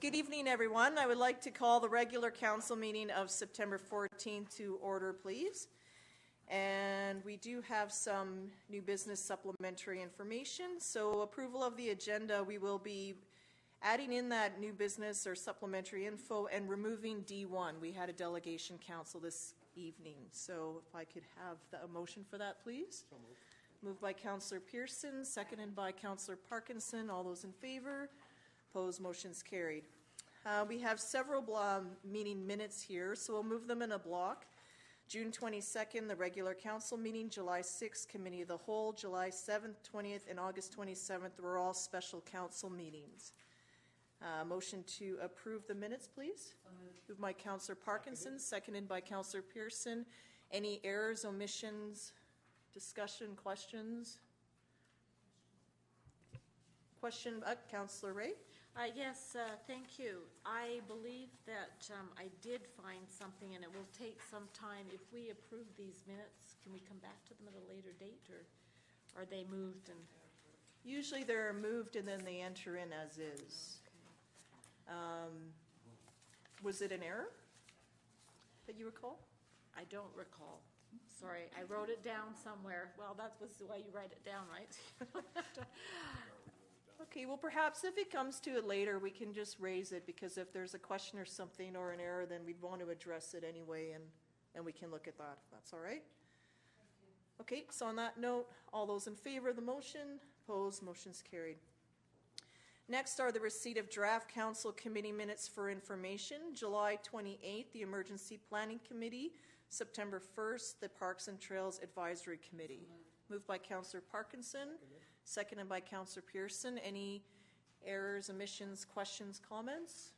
Good evening, everyone. I would like to call the regular council meeting of September 14th to order, please. And we do have some new business supplementary information. So approval of the agenda, we will be adding in that new business or supplementary info and removing D1. We had a delegation council this evening. So if I could have a motion for that, please. So moved by Councillor Pearson, seconded by Councillor Parkinson. All those in favor? Opposed, motion's carried. We have several meeting minutes here, so we'll move them in a block. June 22nd, the regular council meeting. July 6th, committee of the whole. July 7th, 20th, and August 27th were all special council meetings. Motion to approve the minutes, please. Moved by Councillor Parkinson, seconded by Councillor Pearson. Any errors, omissions, discussion, questions? Question, Councillor Ray? Yes, thank you. I believe that I did find something, and it will take some time. If we approve these minutes, can we come back to them at a later date, or are they moved? And usually they're moved and then they enter in as is. okay. Was it an error that you recall? I don't recall. Sorry, I wrote it down somewhere. Well, that was the way you write it down, right? Okay, well, perhaps if it comes to it later, we can just raise it, because if there's a question or something or an error, then we'd want to address it anyway, and we can look at that, if that's all right. Okay, so on that note, all those in favor of the motion, opposed, motion's carried. Next are the receipt of draft council committee minutes for information. July 28th, the Emergency Planning Committee. September 1st, the Parks and Trails Advisory Committee. Moved by Councillor Parkinson. Seconded by Councillor Pearson. Any errors, omissions, questions, comments?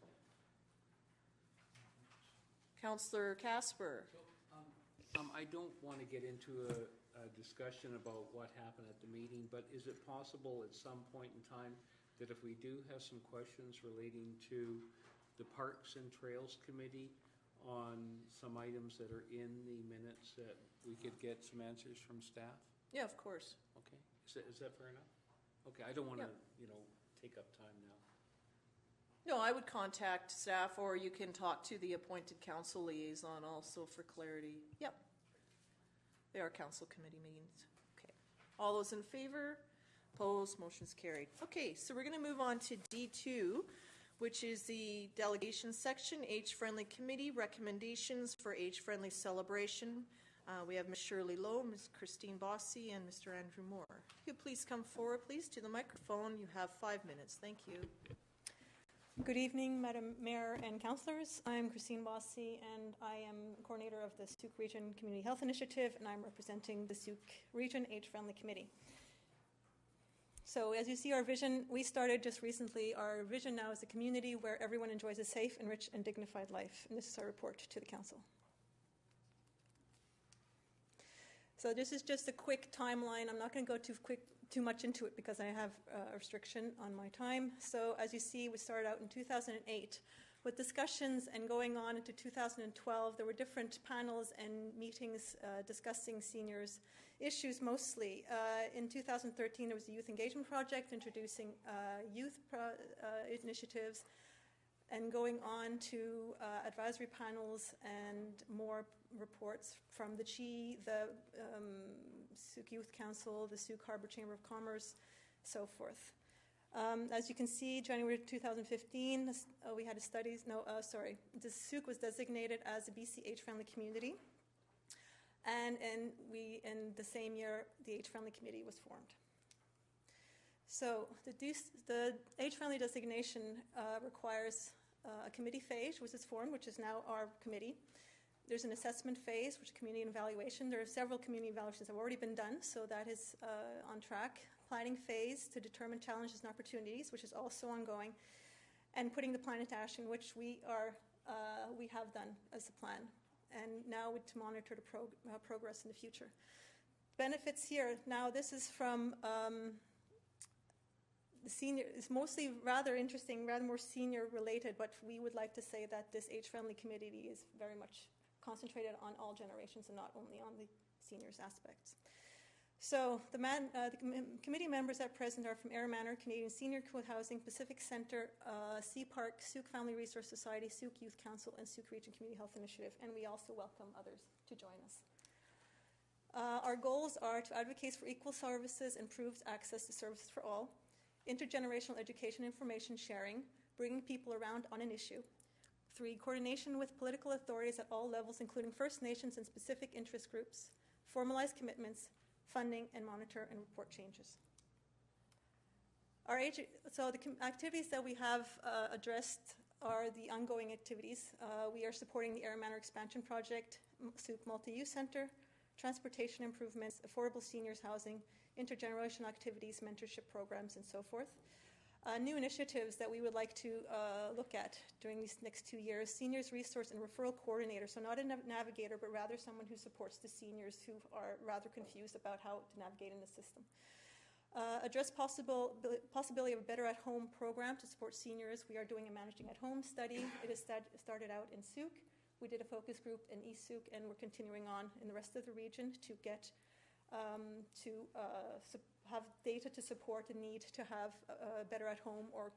Councillor Casper. I don't want to get into a discussion about what happened at the meeting, but is it possible at some point in time that if we do have some questions relating to the Parks and Trails Committee on some items that are in the minutes, that we could get some answers from staff? Yeah, of course. Okay. Is that fair enough? Okay, I don't want to, take up time now. No, I would contact staff, or you can talk to the appointed council liaison also for clarity. Yep. They are council committee meetings. Okay. All those in favor? Opposed? Motion's carried. Okay, so we're going to move on to D2, which is the delegation section, age-friendly committee, recommendations for age-friendly celebration. We have Ms. Shirley Lowe, Ms. Christine Bossy, and Mr. Andrew Moore. If you please come forward, please, to the microphone. You have 5 minutes. Thank you. Good evening, Madam Mayor and Councillors. I'm Christine Bossy, and I am coordinator of the Sooke Region Community Health Initiative, and I'm representing the Sooke Region Age-Friendly Committee. So as you see, our vision, we started just recently. Our vision now is a community where everyone enjoys a safe, enriched, and dignified life. And this is our report to the Council. So this is just a quick timeline. I'm not going to go too much into it because I have a restriction on my time. So as you see, we started out in 2008 with discussions, and going on into 2012, there were different panels and meetings discussing seniors' issues mostly. In 2013, there was a youth engagement project introducing youth initiatives, and going on to advisory panels and more reports from the CHI, the Sooke Youth Council, the Sooke Harbour Chamber of Commerce, so forth. As you can see, January 2015, we had the Sooke was designated as a BC age-friendly community, and in the same year, the age-friendly committee was formed. So the age-friendly designation requires a committee phase, which is formed, which is now our committee. There's an assessment phase, which is community evaluation. There are several community evaluations that have already been done, so that is on track. Planning phase to determine challenges and opportunities, which is also ongoing. And putting the plan into action, which we have done as a plan. And now to monitor the progress in the future. Benefits here. Now this is from the senior. It's mostly rather interesting, rather more senior related, but we would like to say that this age-friendly committee is very much concentrated on all generations and not only on the seniors aspects. So the committee members at present are from Ayr Manor, Canadian Senior Co-Housing, Pacific Centre, Sea Park, Souk Family Resource Society, Souk Youth Council, and Souk Region Community Health Initiative, and we also welcome others to join us. Our goals are to advocate for equal services, improved access to services for all, intergenerational education information sharing, bringing people around on an issue. 3, coordination with political authorities at all levels, including First Nations and specific interest groups, formalize commitments, funding, and monitor and report changes. So the activities that we have addressed are the ongoing activities. We are supporting the Ayr Manor Expansion Project, Souk Multi-Use Center, transportation improvements, affordable seniors housing, intergenerational activities, mentorship programs, and so forth. New initiatives that we would like to look at during these next 2 years: seniors resource and referral coordinator, so not a navigator, but rather someone who supports the seniors who are rather confused about how to navigate in the system. Address possibility of a Better at Home program to support seniors. We are doing a Managing at Home study. It has started out in Souk. We did a focus group in East Souk, and we're continuing on in the rest of the region to get have data to support the need to have Better at Home or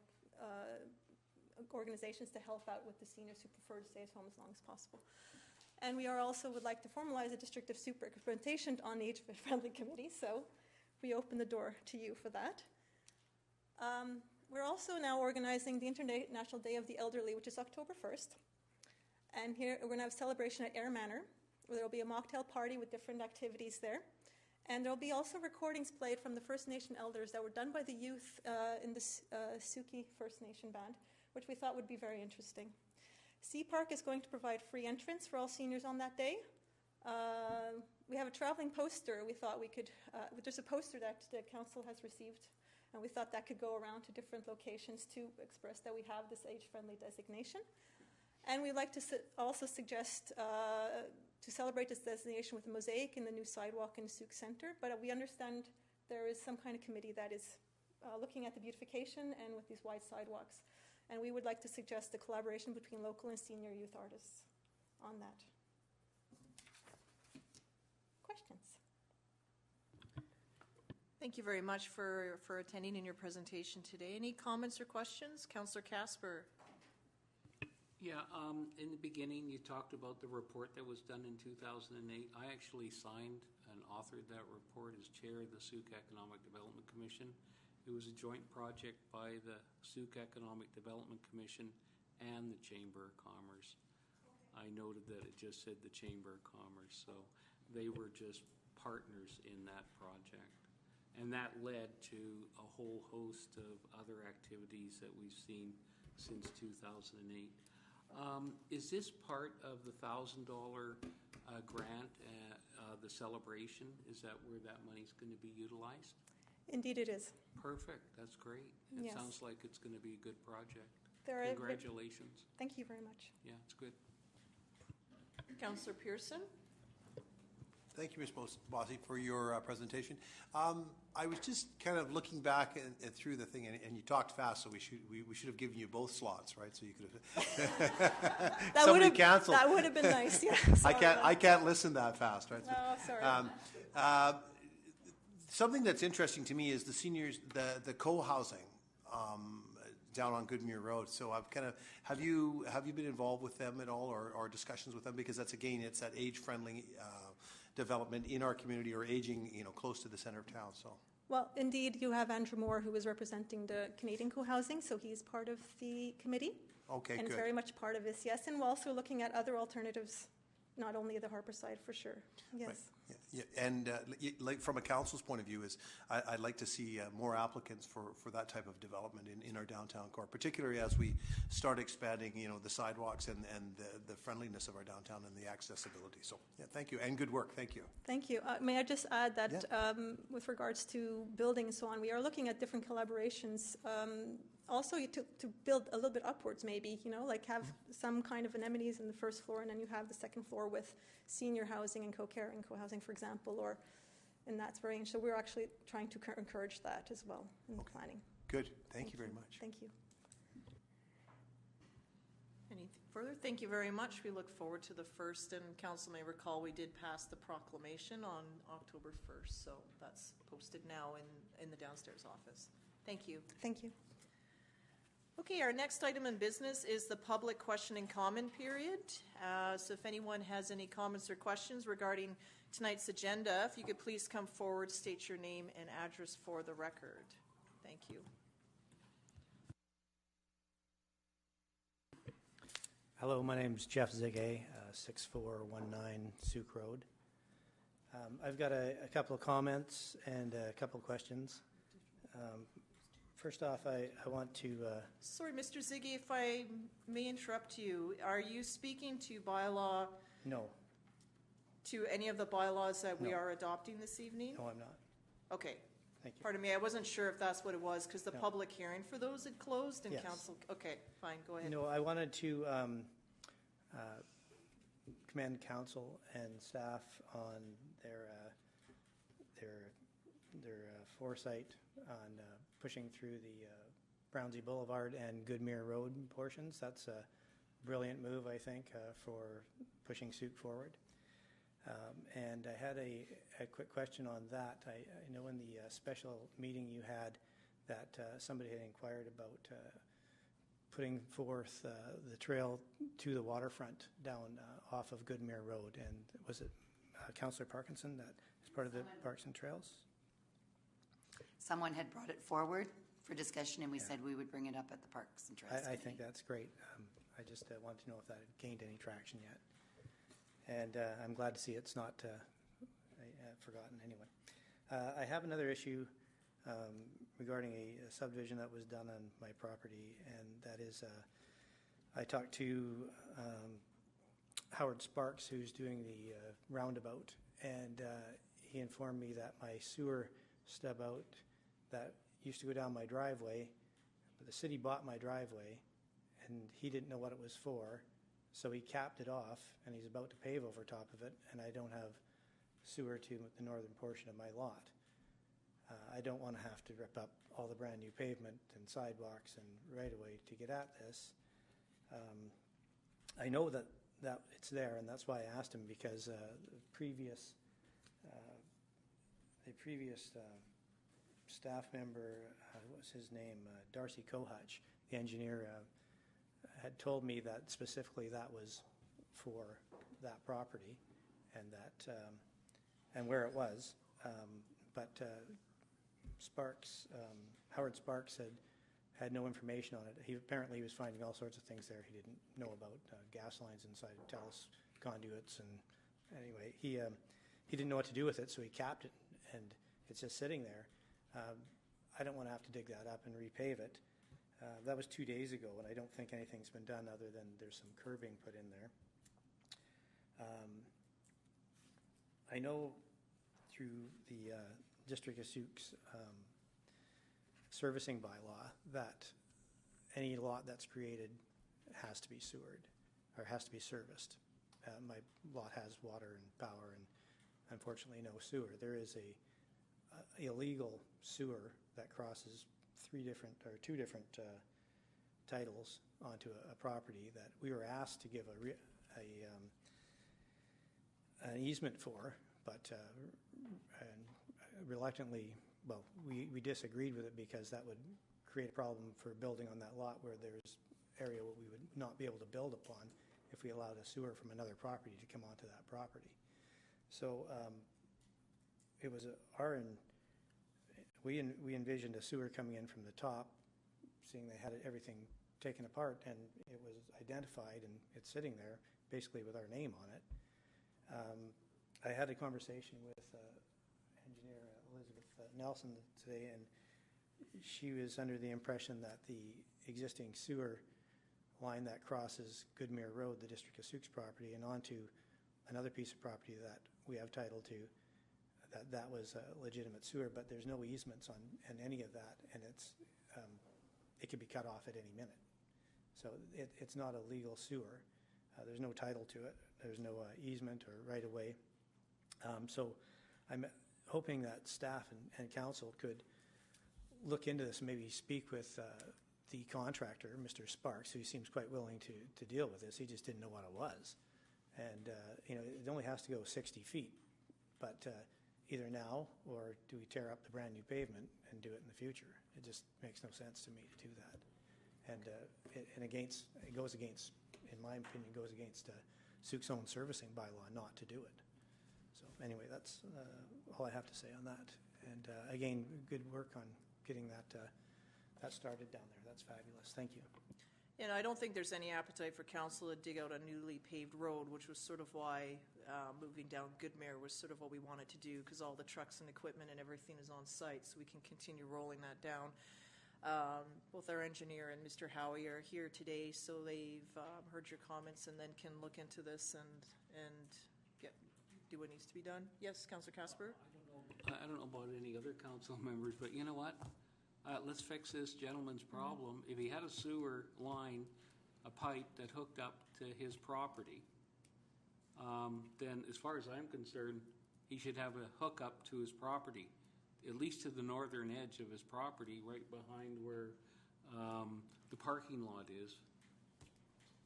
organizations to help out with the seniors who prefer to stay at home as long as possible. And we are also would like to formalize a District of Souk representation on the age-friendly committee, so we open the door to you for that. We're also now organizing the International Day of the Elderly, which is October 1st. And here we're going to have a celebration at Ayr Manor, where there will be a mocktail party with different activities there. And there will be also recordings played from the First Nation elders that were done by the youth in the Suki First Nation band, which we thought would be very interesting. Sea Park is going to provide free entrance for all seniors on that day. We have a traveling poster. We thought we could, there's a poster that the council has received, and we thought that could go around to different locations to express that we have this age-friendly designation. And we'd like to also suggest to celebrate this designation with a mosaic in the new sidewalk in the Souk Centre, but we understand there is some kind of committee that is looking at the beautification and with these wide sidewalks. And we would like to suggest a collaboration between local and senior youth artists on that. Questions? Thank you very much for attending in your presentation today. Any comments or questions? Councillor Casper. Yeah, in the beginning, you talked about the report that was done in 2008. I actually signed and authored that report as chair of the Souk Economic Development Commission. It was a joint project by the Souk Economic Development Commission and the Chamber of Commerce. I noted that it just said the Chamber of Commerce, so they were just partners in that project. And that led to a whole host of other activities that we've seen since 2008. Is this part of the $1,000 grant, the celebration? Is that where that money's going to be utilized? Indeed it is. Perfect. That's great. It Yes. sounds like it's going to be a good project. There Congratulations. Thank you very much. Yeah, it's good. Councillor Pearson. Thank you, Ms. Bossie, for your presentation. I was just kind of looking back through the thing, and you talked fast, so we should have given you both slots, right? So you could have. Somebody canceled. That would have been nice. Yeah. I can't listen that fast, right? No, sorry. Something that's interesting to me is the seniors, the co-housing down on Goodmuir Road. So I've kind of have you been involved with them at all, or discussions with them? Because that's it's that age-friendly development in our community, or aging, close to the center of town. So. Well, indeed, you have Andrew Moore, who is representing the Canadian Co-Housing, so he's part of the committee. Okay, and good. very much part of this, yes. And we're also looking at other alternatives, not only the Harper side, for sure. Yes. Right. Yeah. And like from a council's point of view, I'd like to see more applicants for that type of development in our downtown core, particularly as we start expanding, the sidewalks and the friendliness of our downtown and the accessibility. So, yeah, thank you, and good work. Thank you. Thank you. May I just add that with regards to building and so on, we are looking at different collaborations. Also, to build a little bit upwards, maybe, like have some kind of amenities in the first floor, and then you have the second floor with senior housing and co-care and co-housing, for example, or in that range. So we're actually trying to encourage that as well in the planning. Good. Thank you very much. Thank you. Any further? Thank you very much. We look forward to the 1st, and council may recall we did pass the proclamation on October 1st, so that's posted now in the downstairs office. Thank you. Thank you. Okay, our next item in business is the public question and comment period. So if anyone has any comments or questions regarding tonight's agenda, if you could please come forward, state your name and address for the record. Thank you. Hello, my name is Jeff Zigay, 6419 Souk Road. I've got a couple of comments and a couple of questions. First off, I want to... Sorry, Mr. Ziggy, if I may interrupt you, are you speaking to bylaw, No, to any of the bylaws that we No. are adopting this evening? no, I'm not. Okay. Thank you. Pardon me, I wasn't sure if that's what it was, because the No. public hearing for those had closed and Yes. council, okay, fine, go ahead. No, I wanted to commend council and staff on their foresight on pushing through the Brownsea Boulevard and Goodmere Road portions. That's a brilliant move, I think, for pushing Souk forward. And I had a quick question on that. I know in the special meeting you had that somebody had inquired about putting forth the trail to the waterfront down off of Goodmere Road. And was it Councillor Parkinson that is part of the Parks and Trails? Someone had brought it forward for discussion, and we said we would bring it up at the Parks and Trails I Committee. think that's great. I just wanted to know if that had gained any traction yet. And I'm glad to see it's not forgotten anyway. I have another issue regarding a subdivision that was done on my property, and that is I talked to Howard Sparks, who's doing the roundabout, and he informed me that my sewer stub out that used to go down my driveway, but the city bought my driveway, and he didn't know what it was for, so he capped it off, and he's about to pave over top of it, and I don't have sewer to the northern portion of my lot. I don't want to have to rip up all the brand new pavement and sidewalks and right-of-way to get at this. I know that it's there, and that's why I asked him, because the previous staff member, what was his name, Darcy Kohutch, the engineer, had told me that specifically that was for that property and that and where it was. But Sparks, Howard Sparks had no information on it. He apparently was finding all sorts of things there he didn't know about, gas lines inside TELUS conduits, and anyway, he didn't know what to do with it, so he capped it, and it's just sitting there. I don't want to have to dig that up and repave it. That was 2 days ago, and I don't think anything's been done other than there's some curbing put in there. I know through the District of Souk's servicing bylaw that any lot that's created has to be sewered or has to be serviced. My lot has water and power and unfortunately no sewer. There is a illegal sewer that crosses two different titles onto a property that we were asked to give an easement for, but reluctantly, well, we disagreed with it because that would create a problem for building on that lot where there's area where we would not be able to build upon if we allowed a sewer from another property to come onto that property. So it was we envisioned a sewer coming in from the top, seeing they had everything taken apart, and it was identified, and it's sitting there basically with our name on it. I had a conversation with engineer Elizabeth Nelson today, and she was under the impression that the existing sewer line that crosses Goodmere Road, the District of Souk's property, and onto another piece of property that we have title to, that was a legitimate sewer, but there's no easements on any of that, and it could be cut off at any minute. So it's not a legal sewer. There's no title to it. There's no easement or right-of-way. So I'm hoping that staff and council could look into this, maybe speak with the contractor, Mr. Sparks, who seems quite willing to deal with this, he just didn't know what it was. And, it only has to go 60 feet. But either now, or do we tear up the brand-new pavement and do it in the future? It just makes no sense to me to do that. And it goes against, in my opinion, goes against Sook's own servicing bylaw not to do it. So anyway, that's all I have to say on that. And again, good work on getting that started down there. That's fabulous. Thank you. And I don't think there's any appetite for council to dig out a newly paved road, which was sort of why moving down Goodmere was sort of what we wanted to do, because all the trucks and equipment and everything is on site, so we can continue rolling that down. Both our engineer and Mr. Howie are here today, so they've heard your comments and then can look into this and do what needs to be done. Yes, Councillor Casper? I don't know about any other council members, but you know what? Let's fix this gentleman's problem. If he had a sewer line, a pipe that hooked up to his property, then as far as I'm concerned, he should have a hookup to his property, at least to the northern edge of his property, right behind where the parking lot is.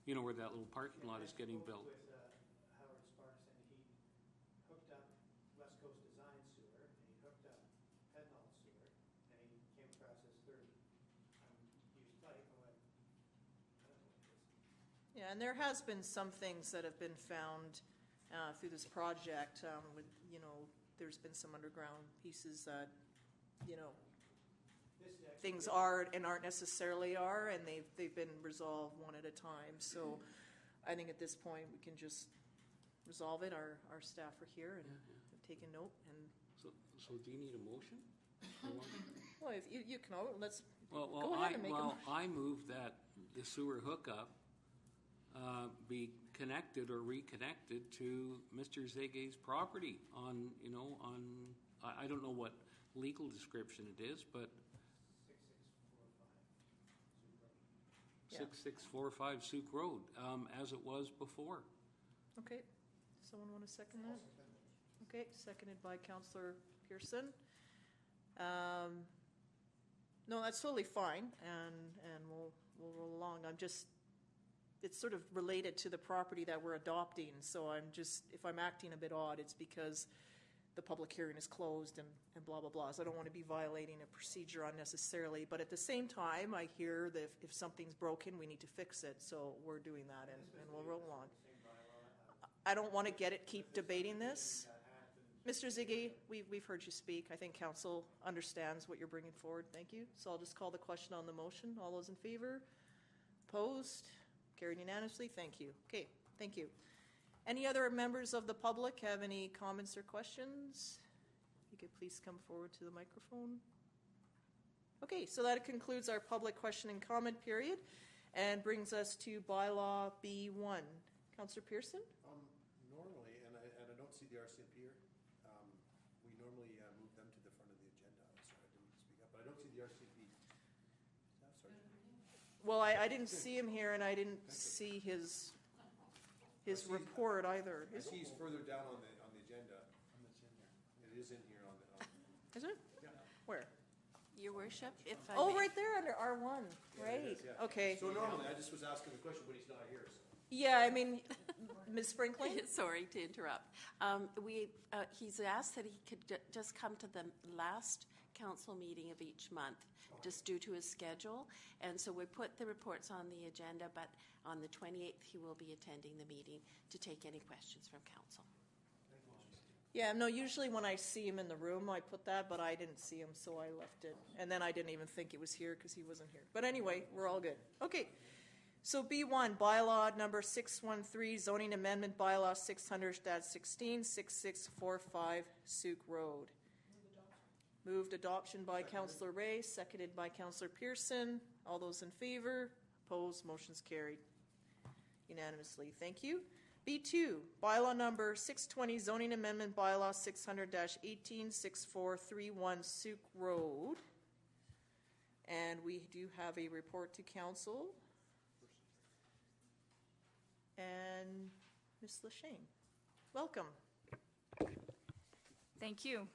You know, where that little parking lot is getting built. With Howard Sparks, and he hooked up West Coast Design Sewer, and he hooked up Pednall Sewer, and he came across his third unused pipe and went, I don't know what it is. Yeah, and there has been some things that have been found through this project. With there's been some underground pieces that things are and aren't necessarily are, and they've been resolved one at a time. So I think at this point we can just resolve it. Our staff are here and have taken note. And So do you need a motion? well, if you can, let's Well, go ahead and make a motion. I move that the sewer hookup be connected or reconnected to Mr. Zege's property on I don't know what legal description it is, but 6645 Sook Road, as it was before. Okay. Someone want to second that? Okay, seconded by Councillor Pearson. No, that's totally fine, and we'll roll along. It's sort of related to the property that we're adopting, so if I'm acting a bit odd, it's because the public hearing is closed and blah, blah, blah. So I don't want to be violating a procedure unnecessarily, but at the same time, I hear that if something's broken, we need to fix it, so we're doing that, and we'll roll along. I don't want to keep debating this. Mr. Ziggy, we've heard you speak. I think council understands what you're bringing forward. Thank you. So I'll just call the question on the motion. All those in favor? Opposed? Carried unanimously. Thank you. Okay, thank you. Any other members of the public have any comments or questions? You could please come forward to the microphone. Okay, so that concludes our public question and comment period and brings us to bylaw B1. Councillor Pearson? Normally, and I don't see the RCMP here, we normally move them to the front of the agenda. Sorry, I didn't speak up, but I don't see the RCMP. Sorry. Well, I didn't see him here, and I didn't see his report either. I see he's further down on the agenda. It is in here on the. Is it? Yeah. Where? Your worship, if I Oh, may. right there under R1. Yeah, Right. it is, yeah. Okay. So normally, I just was asking the question, but he's not here, so. Yeah, I mean, Ms. Sprinkling? Sorry to interrupt. He's asked that he could just come to the last council meeting of each month, just due to his schedule. And so we put the reports on the agenda, but on the 28th, he will be attending the meeting to take any questions from council. Yeah, no, usually when I see him in the room, I put that, but I didn't see him, so I left it. And then I didn't even think it was here because he wasn't here. But anyway, we're all good. Okay. So B1, bylaw number 613, zoning amendment bylaw 600-16, 6645 Sook Road. Moved adoption by Councillor Ray, seconded by Councillor Pearson. All those in favor? Opposed? Motion's carried unanimously. Thank you. B2, bylaw number 620, zoning amendment bylaw 600-18, 6431 Sook Road. And we do have a report to council. And Ms. Lashane, welcome. Thank you.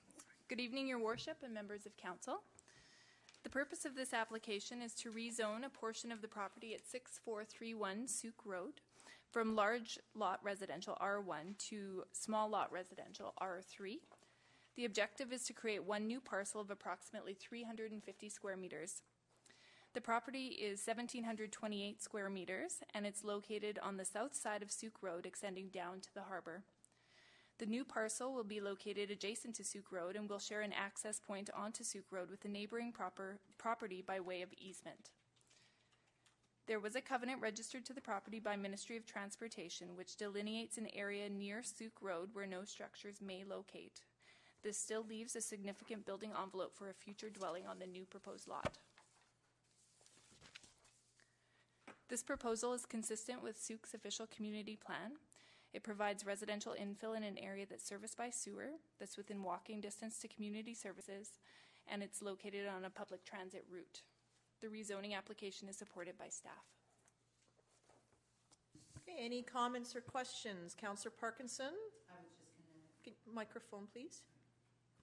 Good evening, Your Worship and members of council. The purpose of this application is to rezone a portion of the property at 6431 Souk Road from large lot residential R1 to small lot residential R3. The objective is to create one new parcel of approximately 350 square meters. The property is 1,728 square meters, and it's located on the south side of Souk Road, extending down to the harbor. The new parcel will be located adjacent to Souk Road and will share an access point onto Souk Road with the neighboring property by way of easement. There was a covenant registered to the property by Ministry of Transportation, which delineates an area near Souk Road where no structures may locate. This still leaves a significant building envelope for a future dwelling on the new proposed lot. This proposal is consistent with Souk's official community plan. It provides residential infill in an area that's serviced by sewer, that's within walking distance to community services, and it's located on a public transit route. The rezoning application is supported by staff. Okay, any comments or questions? Councillor Parkinson? I was just going to... Microphone, please.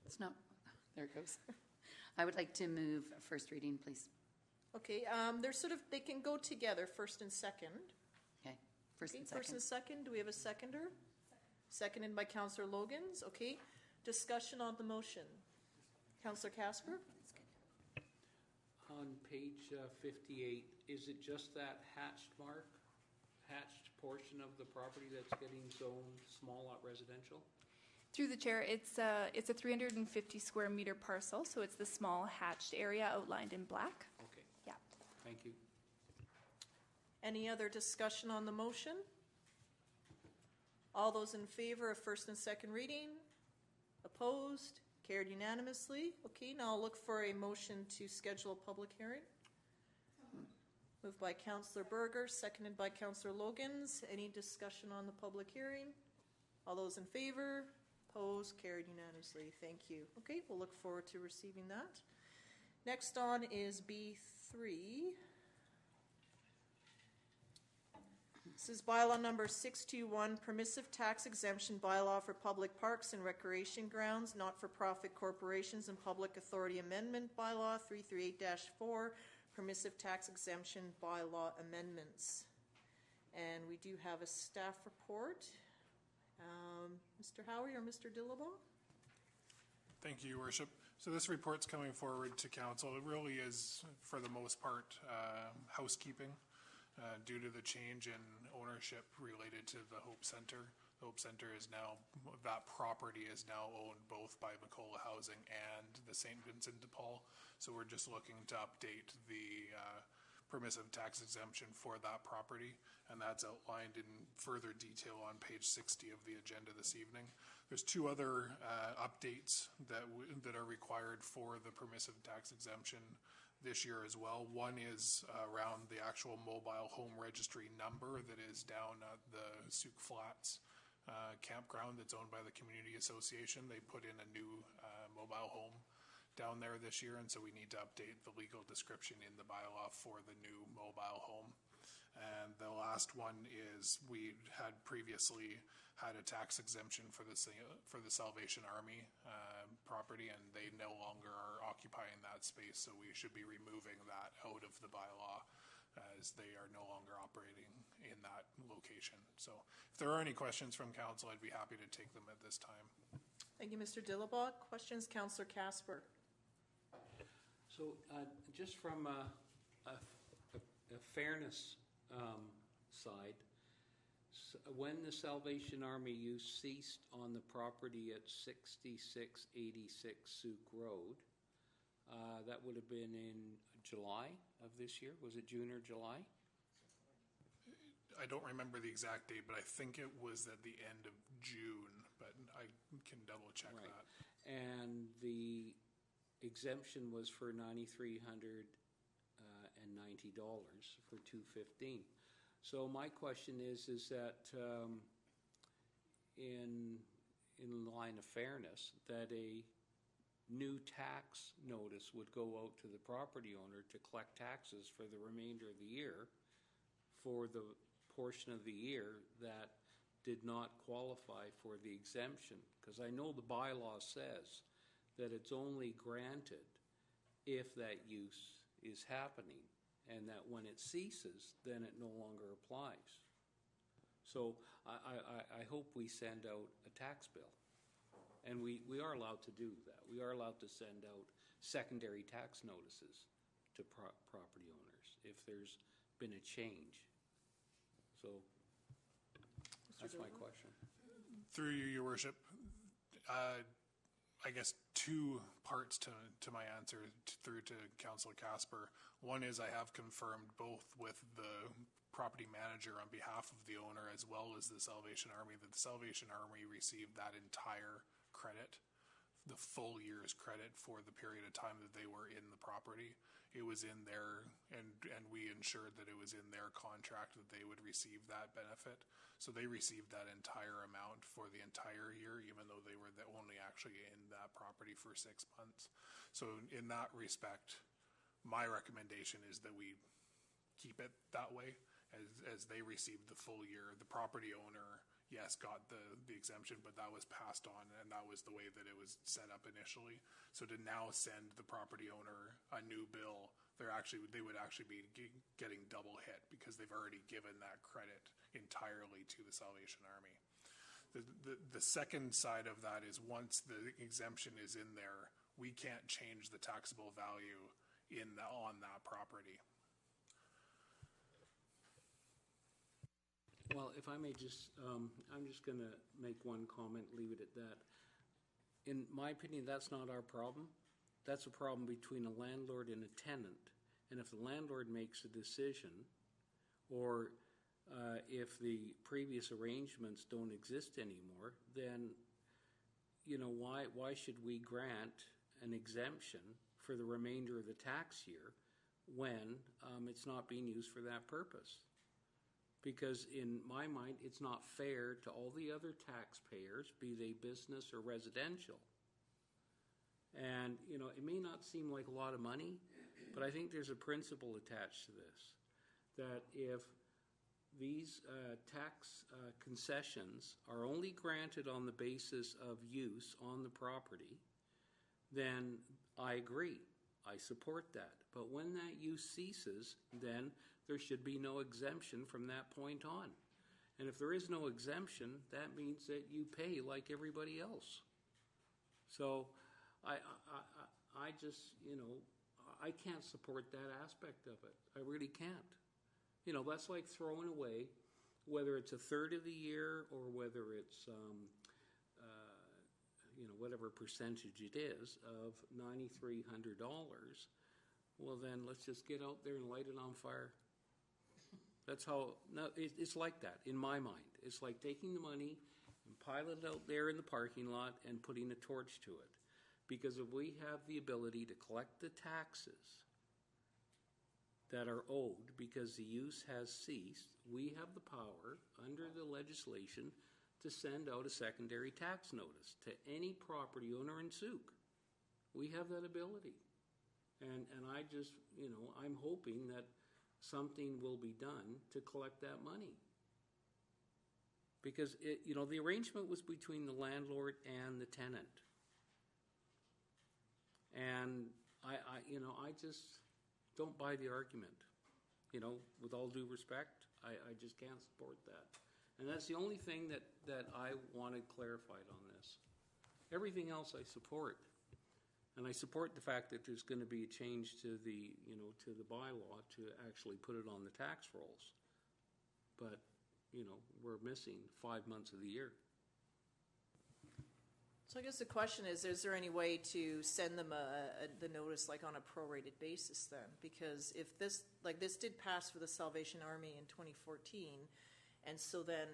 It's not... There it goes. I would like to move first reading, please. Okay, they're sort of, they can go together, first and second. Okay, first and First second. and second, do we have a seconder? Seconded by Councillor Logans, okay. Discussion on the motion. Councillor Casper? On page 58, is it just that hatched portion of the property that's getting zoned small lot residential? Through the chair, it's a 350 square meter parcel, so it's the small hatched area outlined in black. Okay. Yeah. Thank you. Any other discussion on the motion? All those in favor of first and second reading? Opposed? Carried unanimously. Okay, now I'll look for a motion to schedule a public hearing. Moved by Councillor Berger, seconded by Councillor Logans. Any discussion on the public hearing? All those in favor? Opposed? Carried unanimously. Thank you. Okay, we'll look forward to receiving that. Next on is B3. This is bylaw number 621, permissive tax exemption bylaw for public parks and recreation grounds, not-for-profit corporations and public authority amendment bylaw 338-4, permissive tax exemption bylaw amendments. And we do have a staff report. Mr. Howie or Mr. Dillabaugh? Thank you, Your Worship. So this report's coming forward to council. It really is, for the most part, housekeeping. Due to the change in ownership related to the Hope Centre. The Hope Centre is now, that property is now owned both by Macola Housing and the St. Vincent de Paul. So we're just looking to update the permissive tax exemption for that property, and that's outlined in further detail on page 60 of the agenda this evening. There's two other updates that are required for the permissive tax exemption this year as well. One is around the actual mobile home registry number that is down at the Souk Flats campground that's owned by the Community Association. They put in a new mobile home down there this year, and so we need to update the legal description in the bylaw for the new mobile home. And the last one is we had previously had a tax exemption for the Salvation Army property, and they no longer are occupying that space, so we should be removing that out of the bylaw as they are no longer operating in that location. So if there are any questions from council, I'd be happy to take them at this time. Thank you, Mr. Dillabaugh. Questions, Councillor Casper? So just from a fairness side, when the Salvation Army use ceased on the property at 6686 Souk Road, that would have been in July of this year. Was it June or July? I don't remember the exact date, but I think it was at the end of June, but I can double check that. And the exemption was for $9,390 for 215. So my question is that in line of fairness, that a new tax notice would go out to the property owner to collect taxes for the remainder of the year for the portion of the year that did not qualify for the exemption. Because I know the bylaw says that it's only granted if that use is happening, and that when it ceases, then it no longer applies. So I hope we send out a tax bill. And we are allowed to do that. We are allowed to send out secondary tax notices to property owners if there's been a change. So that's my question. Through you, Your Worship, I guess two parts to my answer through to Councillor Casper. One is I have confirmed both with the property manager on behalf of the owner as well as the Salvation Army that the Salvation Army received that entire credit, the full year's credit for the period of time that they were in the property. It was in there, and we ensured that it was in their contract that they would receive that benefit. So they received that entire amount for the entire year, even though they were only actually in that property for 6 months. So in that respect, my recommendation is that we keep it that way, as they received the full year. The property owner, yes, got the exemption, but that was passed on, and that was the way that it was set up initially. So to now send the property owner a new bill, they would actually be getting double hit because they've already given that credit entirely to the Salvation Army. The second side of that is once the exemption is in there, we can't change the taxable value on that property. Well, if I may just, I'm just going to make one comment, leave it at that. In my opinion, that's not our problem. That's a problem between a landlord and a tenant. And if the landlord makes a decision, or if the previous arrangements don't exist anymore, then, you know, why should we grant an exemption for the remainder of the tax year when it's not being used for that purpose? Because in my mind, it's not fair to all the other taxpayers, be they business or residential. And, you know, it may not seem like a lot of money, but I think there's a principle attached to this, that if these tax concessions are only granted on the basis of use on the property, then I agree. I support that. But when that use ceases, then there should be no exemption from that point on. And if there is no exemption, that means that you pay like everybody else. So I just, you know, I can't support that aspect of it. I really can't. You know, that's like throwing away, whether it's a third of the year or whether it's, you know, whatever percentage it is of $9,300. Well, then let's just get out there and light it on fire. That's how, no, it's like that in my mind. It's like taking the money and piling it out there in the parking lot and putting a torch to it. Because if we have the ability to collect the taxes that are owed because the use has ceased, we have the power under the legislation to send out a secondary tax notice to any property owner in Souk. We have that ability. And I just, you know, I'm hoping that something will be done to collect that money. Because, you know, the arrangement was between the landlord and the tenant. And you know, I just don't buy the argument. You know, with all due respect, I just can't support that. And that's the only thing that I wanted clarified on this. Everything else I support. And I support the fact that there's going to be a change to the, you know, to the bylaw to actually put it on the tax rolls. But, you know, we're missing 5 months of the year. So I guess the question is there any way to send them the notice like on a prorated basis then? Because if this, like this did pass for the Salvation Army in 2014, and so then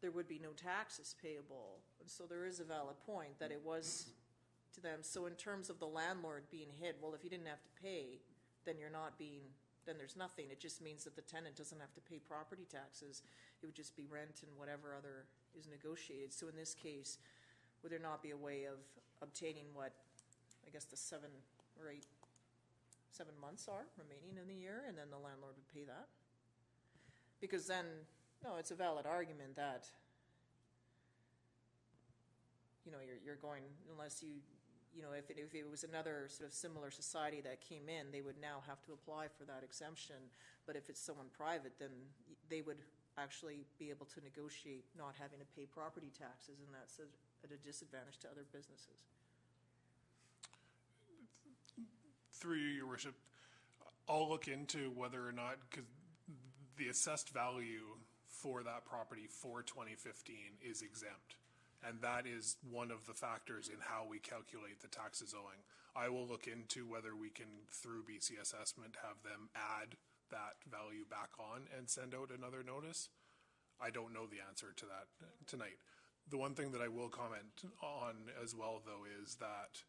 there would be no taxes payable. And so there is a valid point that it was to them. So in terms of the landlord being hit, well, if you didn't have to pay, then you're not being, then there's nothing. It just means that the tenant doesn't have to pay property taxes. It would just be rent and whatever other is negotiated. So in this case, would there not be a way of obtaining what, I guess the 7 months are remaining in the year, and then the landlord would pay that? Because then, no, it's a valid argument that, you know, you're going, unless you if it was another sort of similar society that came in, they would now have to apply for that exemption. But if it's someone private, then they would actually be able to negotiate not having to pay property taxes, and that's at a disadvantage to other businesses. Through you, Your Worship, I'll look into whether or not, because the assessed value for that property for 2015 is exempt. And that is one of the factors in how we calculate the taxes owing. I will look into whether we can, through BC Assessment, have them add that value back on and send out another notice. I don't know the answer to that tonight. The one thing that I will comment on as well, though, is that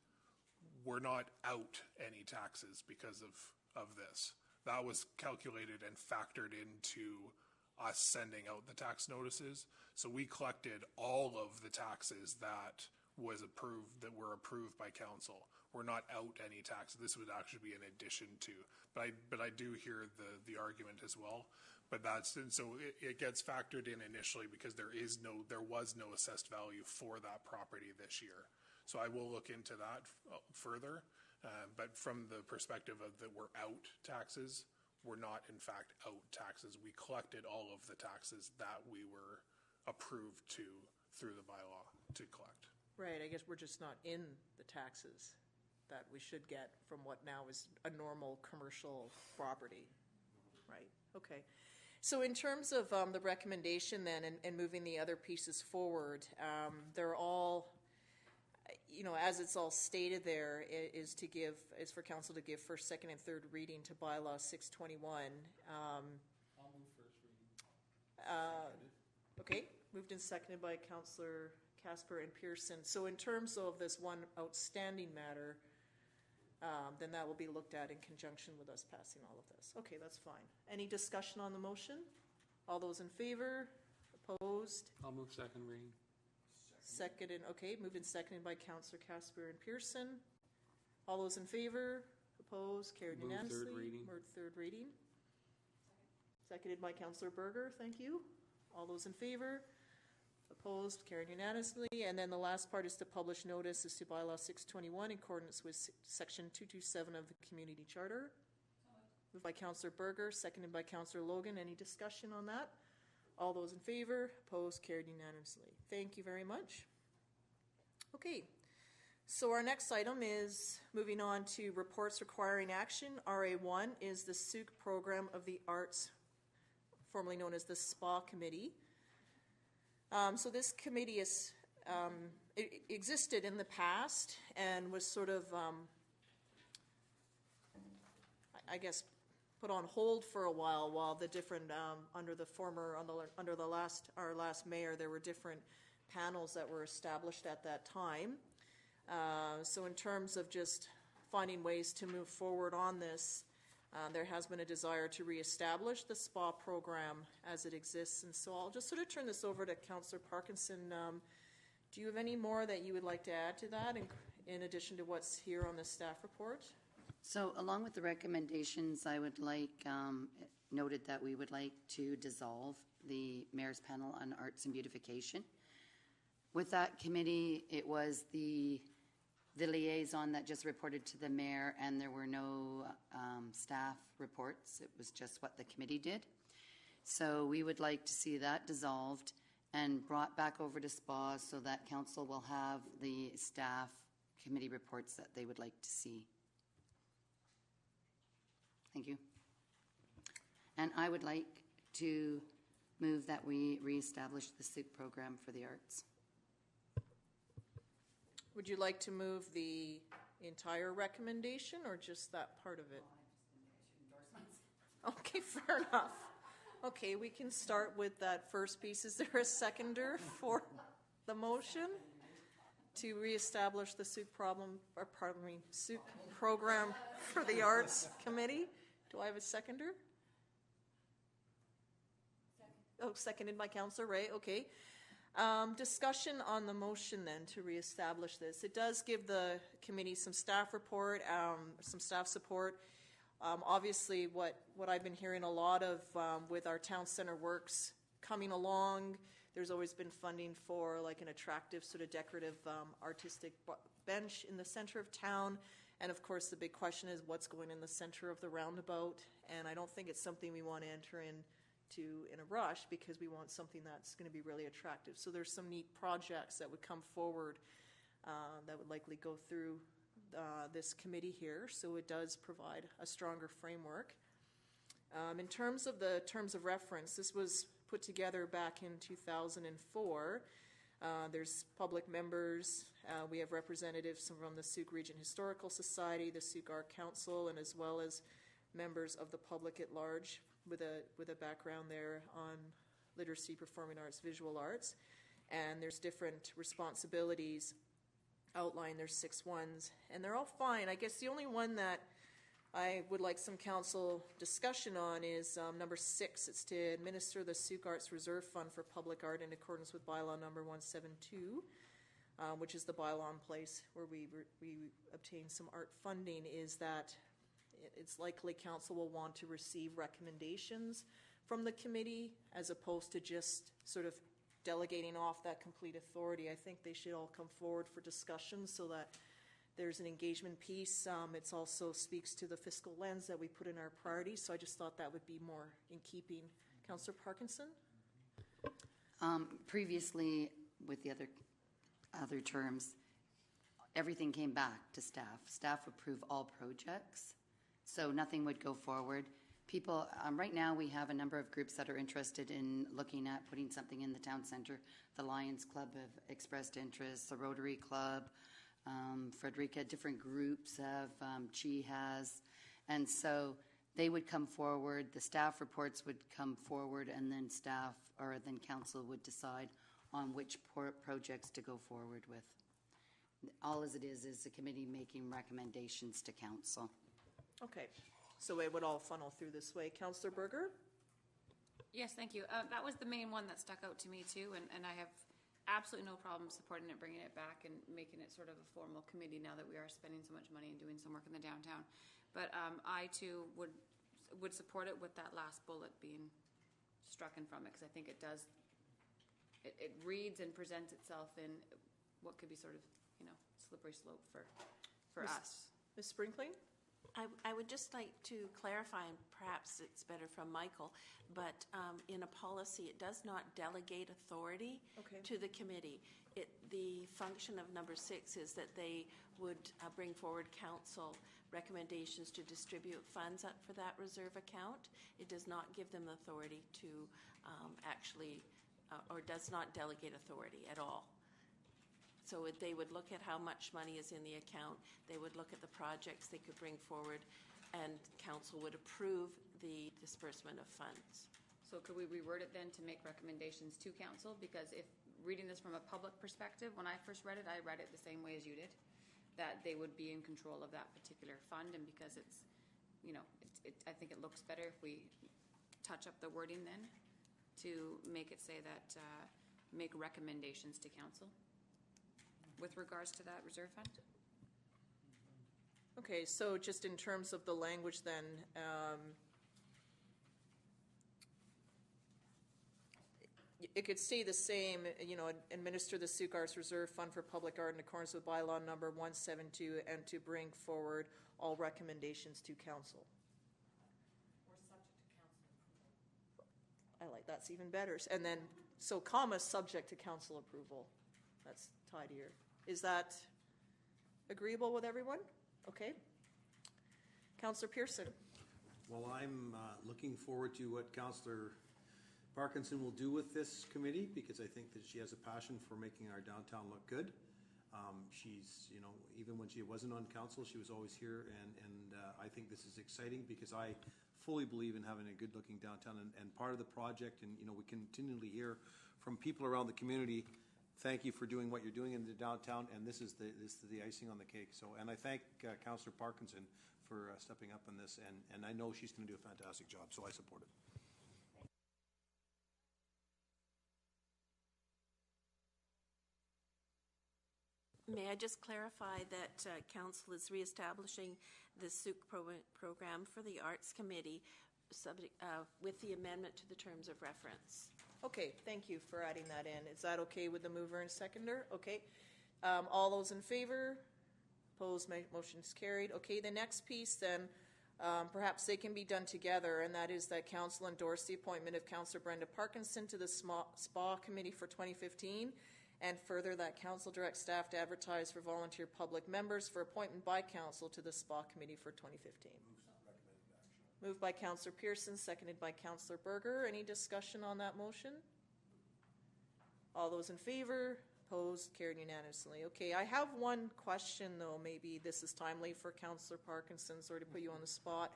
we're not out any taxes because of this. That was calculated and factored into us sending out the tax notices. So we collected all of the taxes that were approved by council. We're not out any taxes. This would actually be in addition to. But I do hear the argument as well. But it gets factored in initially because there was no assessed value for that property this year. So I will look into that further. But from the perspective of that we're out taxes, we're not in fact out taxes. We collected all of the taxes that we were approved through the bylaw to collect. Right, I guess we're just not in the taxes that we should get from what now is a normal commercial property. Right, okay. So in terms of the recommendation then and moving the other pieces forward, they're all, as it's all stated there, is for council to give first, second, and third reading to bylaw 621. I'll move first reading. Okay, moved and seconded by Councillor Casper and Pearson. So in terms of this one outstanding matter, then that will be looked at in conjunction with us passing all of this. Okay, that's fine. Any discussion on the motion? All those in favor? Opposed? I'll move second reading. Seconded, okay, moved and seconded by Councillor Casper and Pearson. All those in favor? Opposed? Carried Move unanimously. third reading. Move third reading. Seconded by Councillor Berger, thank you. All those in favor? Opposed? Carried unanimously. And then the last part is to publish notice as to bylaw 621 in accordance with section 227 of the community charter. Moved by Councillor Berger, seconded by Councillor Logan. Any discussion on that? All those in favor? Opposed? Carried unanimously. Thank you very much. Okay, so our next item is moving on to reports requiring action. RA1 is the SUC Program of the Arts, formerly known as the SPA Committee. So this committee it existed in the past and was sort of, I guess, put on hold for a while the different under our last mayor, there were different panels that were established at that time. So in terms of just finding ways to move forward on this, there has been a desire to reestablish the SPA program as it exists. And so I'll just sort of turn this over to Councillor Parkinson. Do you have any more that you would like to add to that in addition to what's here on the staff report? So along with the recommendations, I would like noted that we would like to dissolve the Mayor's Panel on Arts and Beautification. With that committee, it was the liaison that just reported to the mayor, and there were no staff reports. It was just what the committee did. So we would like to see that dissolved and brought back over to SPA so that council will have the staff committee reports that they would like to see. Thank you. And I would like to move that we reestablish the SUC program for the arts. Would you like to move the entire recommendation or just that part of it? Okay, fair enough. Okay, we can start with that first piece. Is there a seconder for the motion to reestablish the SUC SUC program for the Arts Committee? Do I have a seconder? Oh, seconded by Councillor Ray. Okay. Discussion on the motion then to reestablish this. It does give the committee some staff report, some staff support. Obviously, what I've been hearing a lot of with our town center works coming along, there's always been funding for like an attractive sort of decorative artistic bench in the center of town. And of course, the big question is what's going in the center of the roundabout. And I don't think it's something we want to enter into in a rush, because we want something that's going to be really attractive. So there's some neat projects that would come forward that would likely go through this committee here. So it does provide a stronger framework. In terms of the terms of reference, this was put together back in 2004. There's public members. We have representatives from the Sauk Region Historical Society, the Sauk Art Council, and as well as members of the public at large with a background there on literacy, performing arts, visual arts. And there's different responsibilities outlined. There's 6 ones, and they're all fine. I guess the only one that I would like some council discussion on is number 6. It's to administer the Sauk Arts Reserve Fund for public art in accordance with bylaw number 172, which is the bylaw in place where we obtain some art funding. Is that it's likely council will want to receive recommendations from the committee as opposed to just sort of delegating off that complete authority. I think they should all come forward for discussion so that there's an engagement piece. It also speaks to the fiscal lens that we put in our priorities, so I just thought that would be more in keeping. Councillor Parkinson? Previously, with the other terms, everything came back to staff. Staff approve all projects, so nothing would go forward. People, right now we have a number of groups that are interested in looking at putting something in the town center. The Lions Club have expressed interest, the Rotary Club, Frederica, different groups have, Chi has, and so they would come forward, the staff reports would come forward, and then staff, or then council would decide on which projects to go forward with. All as it is a committee making recommendations to council. Okay, so it would all funnel through this way. Councillor Berger? Yes, thank you. That was the main one that stuck out to me too, and I have absolutely no problem supporting it, bringing it back and making it sort of a formal committee now that we are spending so much money and doing some work in the downtown. But I too would support it with that last bullet being strucken from it, because I think it does, it reads and presents itself in what could be sort of, slippery slope for us. Ms. Sprinkling? I would just like to clarify, and perhaps it's better from Michael, but in a policy, it does not delegate authority to the committee. The function of number 6 is that they would bring forward council recommendations to distribute funds up for that reserve account. It does not give them authority to actually, or does not delegate authority at all. So they would look at how much money is in the account, they would look at the projects they could bring forward, and council would approve the disbursement of funds. So could we reword it then to make recommendations to council? Because if reading this from a public perspective, when I first read it, I read it the same way as you did, that they would be in control of that particular fund, and because it's, I think it looks better if we touch up the wording then to make it say that, make recommendations to council with regards to that reserve fund? Okay, so just in terms of the language then, it could stay the same, administer the Sauk Arts Reserve Fund for public art in accordance with bylaw number 172 and to bring forward all recommendations to council. Or subject to council approval. I like, that's even better. And then, so comma, subject to council approval. That's tied here. Is that agreeable with everyone? Okay. Councillor Pearson. Well, I'm looking forward to what Councillor Parkinson will do with this committee, because I think that she has a passion for making our downtown look good. She's, even when she wasn't on council, she was always here, and I think this is exciting because I fully believe in having a good-looking downtown, and part of the project, and we continually hear from people around the community, thank you for doing what you're doing in the downtown, and this is the icing on the cake. So, and I thank Councillor Parkinson for stepping up on this, and I know she's going to do a fantastic job, so I support it. May I just clarify that council is reestablishing the Sauk program for the Arts Committee with the amendment to the terms of reference. Okay, thank you for adding that in. Is that okay with the mover and seconder? Okay. All those in favor Opposed, motion is carried. Okay, the next piece then, perhaps they can be done together, and that is that council endorse the appointment of Councillor Brenda Parkinson to the SPA Committee for 2015, and further that council direct staff to advertise for volunteer public members for appointment by council to the SPA Committee for 2015. Moved by Councillor Pearson, seconded by Councillor Berger. Any discussion on that motion? All those in favor? Opposed? Carried unanimously. Okay, I have one question, though. Maybe this is timely for Councillor Parkinson, sorry to put you on the spot.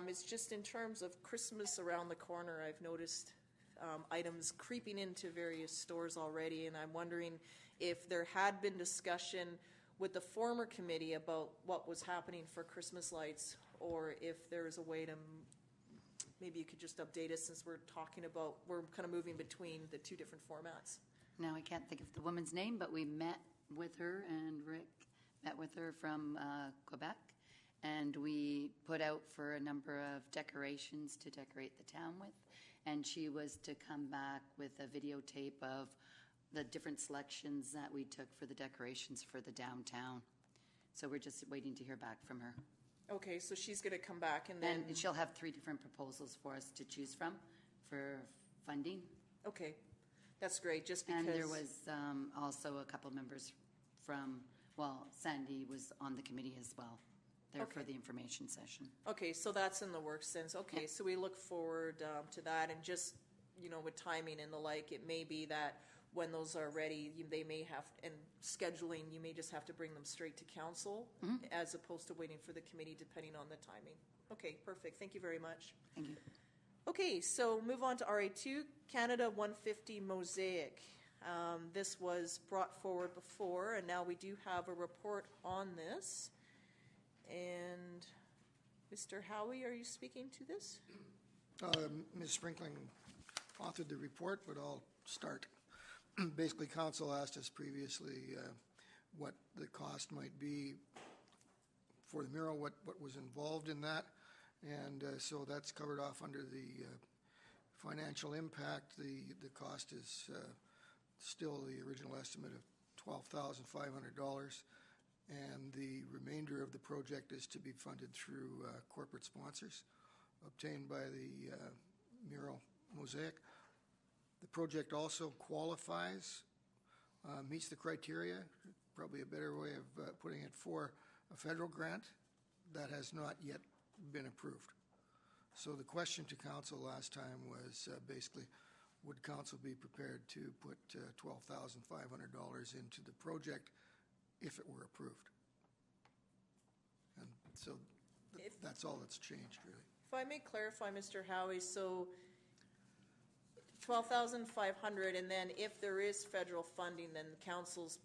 It's just in terms of Christmas around the corner. I've noticed items creeping into various stores already, and I'm wondering if there had been discussion with the former committee about what was happening for Christmas lights, or if there's a way to, maybe you could just update us, since we're talking about, we're kind of moving between the two different formats. Now, I can't think of the woman's name, but we met with her, and Rick met with her from Quebec, and we put out for a number of decorations to decorate the town with, and she was to come back with a videotape of the different selections that we took for the decorations for the downtown. So we're just waiting to hear back from her. Okay, so she's going to come back, and then... And she'll have 3 different proposals for us to choose from for funding. Okay, that's great, just because... And there was also a couple members from, well, Sandy was on the committee as well, there for the information session. Okay, so that's in the works then. Okay, Yeah. so we look forward to that, and just, you know, with timing and the like, it may be that when those are ready, they may have, and scheduling, you may just have to bring them straight to council, as opposed to waiting for the committee, depending on the timing. Okay, perfect. Thank you very much. Thank you. Okay, so move on to RA2, Canada 150 Mosaic. This was brought forward before, and now we do have a report on this. And Mr. Howie, are you speaking to this? Ms. Sprinkling authored the report, but I'll start. Basically, council asked us previously what the cost might be for the mural, what was involved in that, and so that's covered off under the financial impact. The cost is still the original estimate of $12,500, and the remainder of the project is to be funded through corporate sponsors obtained by the mural mosaic. The project also qualifies, meets the criteria, probably a better way of putting it, for a federal grant that has not yet been approved. So the question to council last time was basically, would council be prepared to put $12,500 into the project if it were approved? And so that's all that's changed, really. If I may clarify, Mr. Howie, so $12,500, and then if there is federal funding, then the council's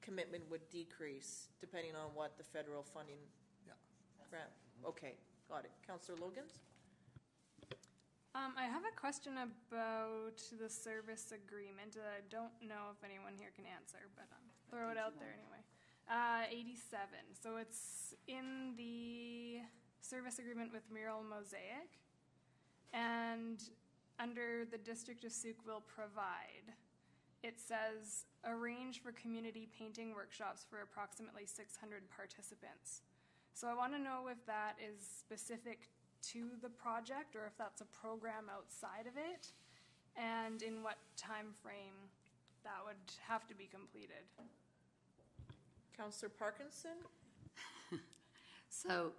commitment would decrease depending on what the federal funding grant. Okay, got it. Councillor Logans? I have a question about the service agreement. I don't know if anyone here can answer, but throw it out there anyway. 87. So it's in the service agreement with Mural Mosaic, and under the District of Sauk will provide, it says arrange for community painting workshops for approximately 600 participants. So I want to know if that is specific to the project or if that's a program outside of it, and in what time frame that would have to be completed. Councillor Parkinson? So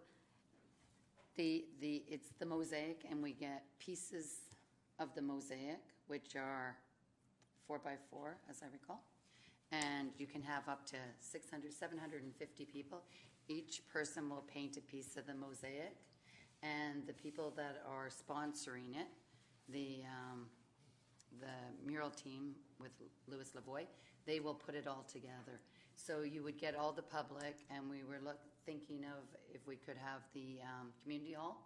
it's the mosaic, and we get pieces of the mosaic, which are 4x4, as I recall. And you can have up to 600, 750 people. Each person will paint a piece of the mosaic. And the people that are sponsoring it, the mural team with Louis Lavoie, they will put it all together. So you would get all the public, and we were thinking of if we could have the community hall.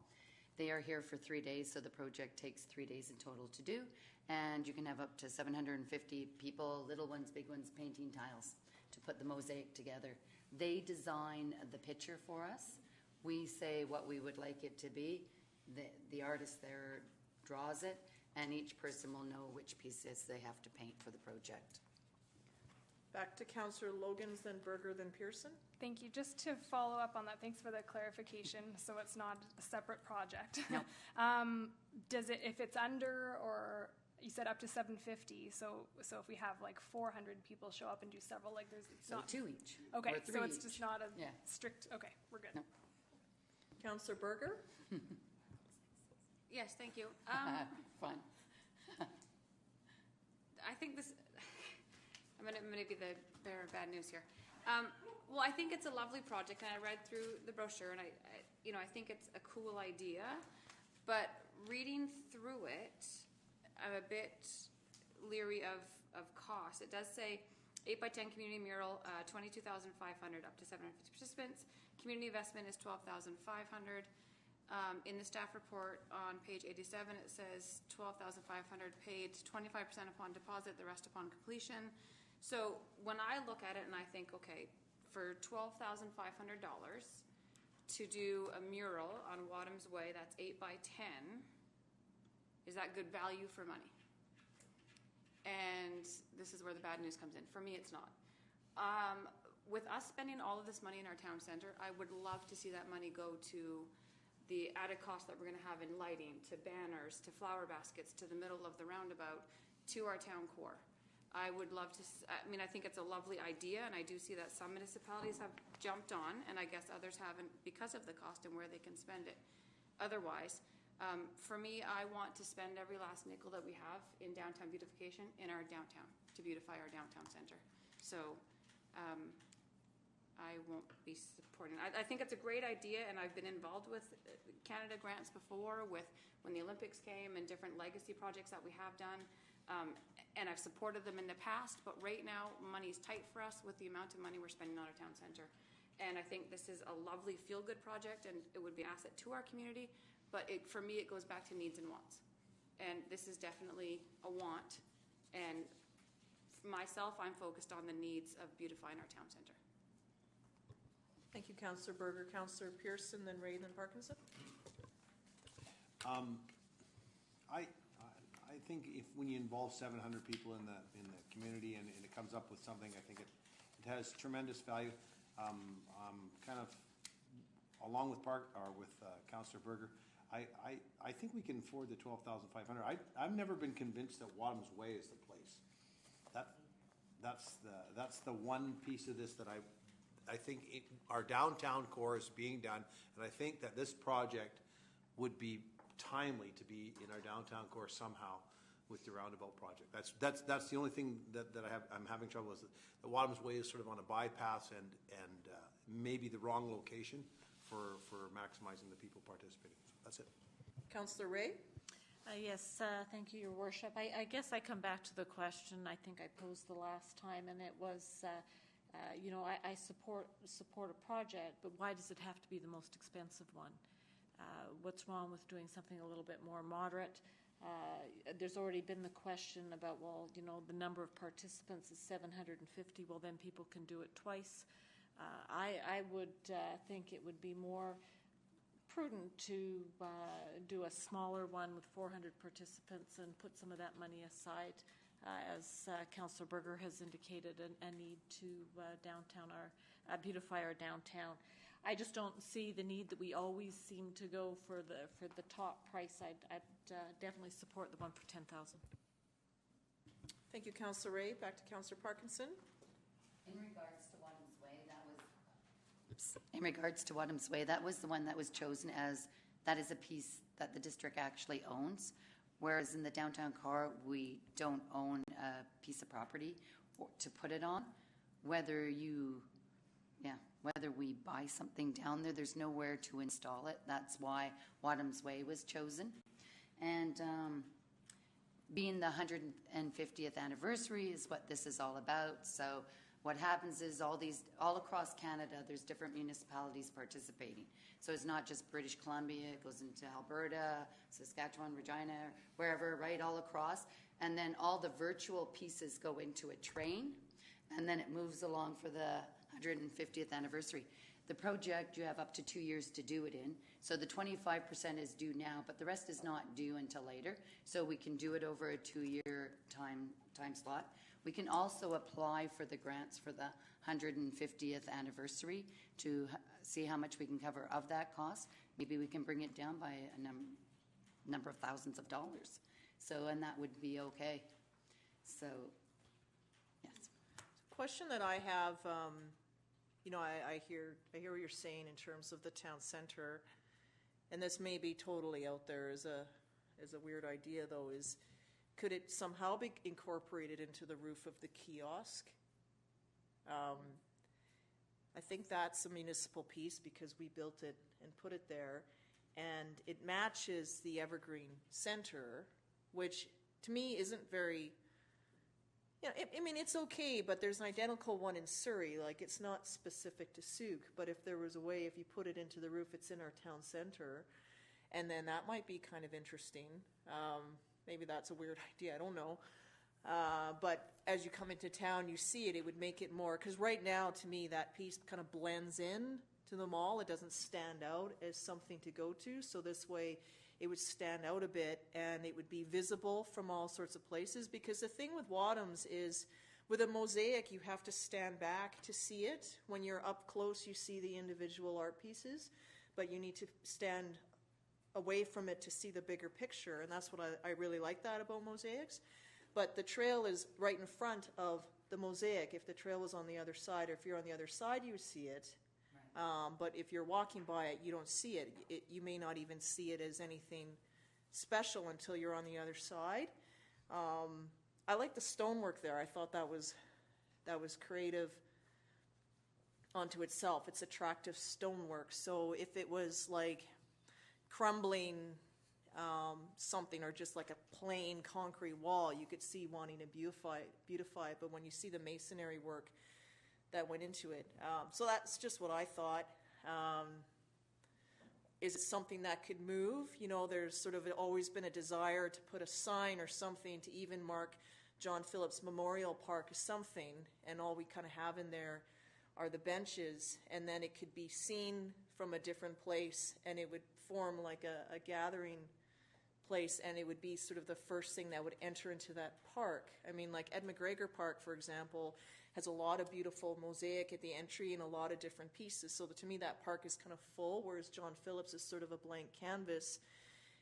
They are here for 3 days, so the project takes 3 days in total to do. And you can have up to 750 people, little ones, big ones, painting tiles to put the mosaic together. They design the picture for us. We say what we would like it to be. The artist there draws it, and each person will know which pieces they have to paint for the project. Back to Councillor Logans, then Berger, then Pearson. Thank you. Just to follow up on that, thanks for the clarification, so it's not a separate project. No. Does it, if it's under, or you said up to 750, so if we have like 400 people show up and do several, like there's, it's So not. 2 each. Okay, or so 3 it's each. just not a Yeah. strict, okay, we're good. No. Councillor Berger. Yes, thank you. Fun. I think this, I'm gonna be the bearer of bad news here. Well, I think it's a lovely project, and I read through the brochure, and I think it's a cool idea, but reading through it, I'm a bit leery of cost. It does say 8x10 community mural, 22,500 up to 750 participants. Community investment is 12,500. In the staff report on page 87, it says 12,500 paid, 25% upon deposit, the rest upon completion. So when I look at it and I think, okay, for $12,500 to do a mural on Wadham's Way, that's 8x10, is that good value for money? And this is where the bad news comes in. For me, it's not. With us spending all of this money in our town center, I would love to see that money go to the added cost that we're going to have in lighting, to banners, to flower baskets, to the middle of the roundabout, to our town core. I would love to, I mean, I think it's a lovely idea, and I do see that some municipalities have jumped on, and I guess others haven't because of the cost and where they can spend it. Otherwise, for me, I want to spend every last nickel that we have in downtown beautification in our downtown, to beautify our downtown center. So I won't be supporting. I think it's a great idea, and I've been involved with Canada grants before, with when the Olympics came and different legacy projects that we have done, and I've supported them in the past, but right now money's tight for us with the amount of money we're spending on our town center. And I think this is a lovely feel-good project, and it would be an asset to our community, but for me it goes back to needs and wants. And this is definitely a want, and for myself, I'm focused on the needs of beautifying our town center. Thank you, Councillor Berger. Councillor Pearson, then Ray, then Parkinson. I think if when you involve 700 people in the community and it comes up with something, I think it has tremendous value. Kind of along with Councillor Berger, I think we can afford the 12,500. I've never been convinced that Wadham's Way is the place. That's the one piece of this that I think our downtown core is being done, and I think that this project would be timely to be in our downtown core somehow with the roundabout project. That's the only thing that I'm having trouble with. The Wadham's Way is sort of on a bypass and maybe the wrong location for maximizing the people participating. So that's it. Councillor Ray. Yes, thank you, Your Worship. I guess I come back to the question I think I posed the last time, and it was, I support a project, but why does it have to be the most expensive one? What's wrong with doing something a little bit more moderate? There's already been the question about, well, the number of participants is 750. Well, then people can do it twice. I would think it would be more prudent to do a smaller one with 400 participants and put some of that money aside, as Councillor Berger has indicated, a need to beautify our downtown. I just don't see the need that we always seem to go for the top price. I'd definitely support the one for 10,000. Thank you, Councillor Ray. Back to Councillor Parkinson. In regards to Wadham's Way, that was the one that was chosen as, that is a piece that the district actually owns, whereas in the downtown core, we don't own a piece of property to put it on. Whether we buy something down there, there's nowhere to install it. That's why Wadham's Way was chosen. And being the 150th anniversary is what this is all about. So what happens is all across Canada, there's different municipalities participating. So it's not just British Columbia, it goes into Alberta, Saskatchewan, Regina, wherever, right, all across. And then all the virtual pieces go into a train, and then it moves along for the 150th anniversary. The project, you have up to 2 years to do it in. So the 25% is due now, but the rest is not due until later. So we can do it over a 2-year time slot. We can also apply for the grants for the 150th anniversary to see how much we can cover of that cost. Maybe we can bring it down by a number of thousands of dollars. So, and that would be okay. So, yes. Question that I have, you know, I hear what you're saying in terms of the town center, and this may be totally out there as a weird idea, though, is could it somehow be incorporated into the roof of the kiosk? I think that's a municipal piece because we built it and put it there, and it matches the Evergreen Center, which to me isn't very, you know, I mean, it's okay, but there's an identical one in Surrey. Like, it's not specific to Souk, but if there was a way, if you put it into the roof, it's in our town center, and then that might be kind of interesting. Maybe that's a weird idea, I don't know. But as you come into town, you see it, it would make it more, because right now, to me, that piece kind of blends in to the mall. It doesn't stand out as something to go to, so this way it would stand out a bit and it would be visible from all sorts of places, because the thing with Wadhams is with a mosaic, you have to stand back to see it. When you're up close, you see the individual art pieces, but you need to stand away from it to see the bigger picture, and that's what I really like that about mosaics. But the trail is right in front of the mosaic. If the trail was on the other side, or if you're on the other side, you see it. But if you're walking by it, you don't see it. You may not even see it as anything special until you're on the other side. I like the stonework there. I thought that was creative onto itself. It's attractive stonework. So if it was like crumbling something, or just like a plain concrete wall, you could see wanting to beautify it. But when you see the masonry work that went into it, so that's just what I thought. Is it something that could move? You know, there's sort of always been a desire to put a sign or something to even mark John Phillips Memorial Park as something, and all we kind of have in there are the benches, and then it could be seen from a different place, and it would form like a gathering place, and it would be sort of the first thing that would enter into that park. I mean, like Ed McGregor Park, for example, has a lot of beautiful mosaic at the entry and a lot of different pieces. So to me, that park is kind of full, whereas John Phillips is sort of a blank canvas,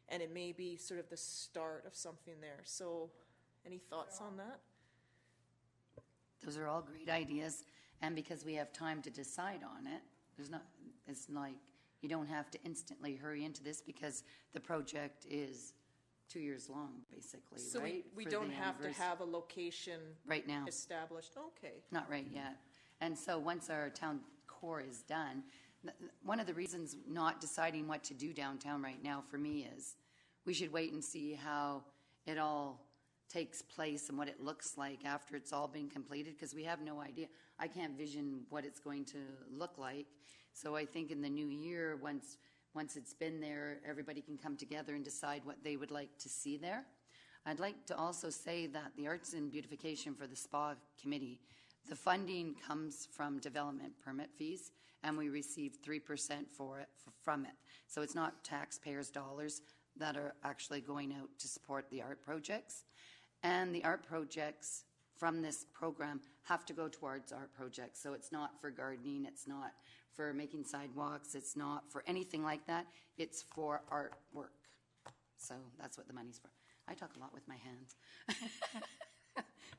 and it may be sort of the start of something there. So any thoughts on that? Those are all great ideas, and because we have time to decide on it, it's like you don't have to instantly hurry into this, because the project is 2 years long, basically, so right? we don't have to have a location right now established. Okay. Not right yet. And so once our town core is done, one of the reasons not deciding what to do downtown right now for me is we should wait and see how it all takes place and what it looks like after it's all been completed, because we have no idea. I can't vision what it's going to look like. So I think in the new year, once it's been there, everybody can come together and decide what they would like to see there. I'd like to also say that the Arts and Beautification for the Spa Committee, the funding comes from development permit fees, and we receive 3% from it. So it's not taxpayers' dollars that are actually going out to support the art projects. And the art projects from this program have to go towards art projects. So it's not for gardening, it's not for making sidewalks, it's not for anything like that. It's for artwork. So that's what the money's for. I talk a lot with my hands.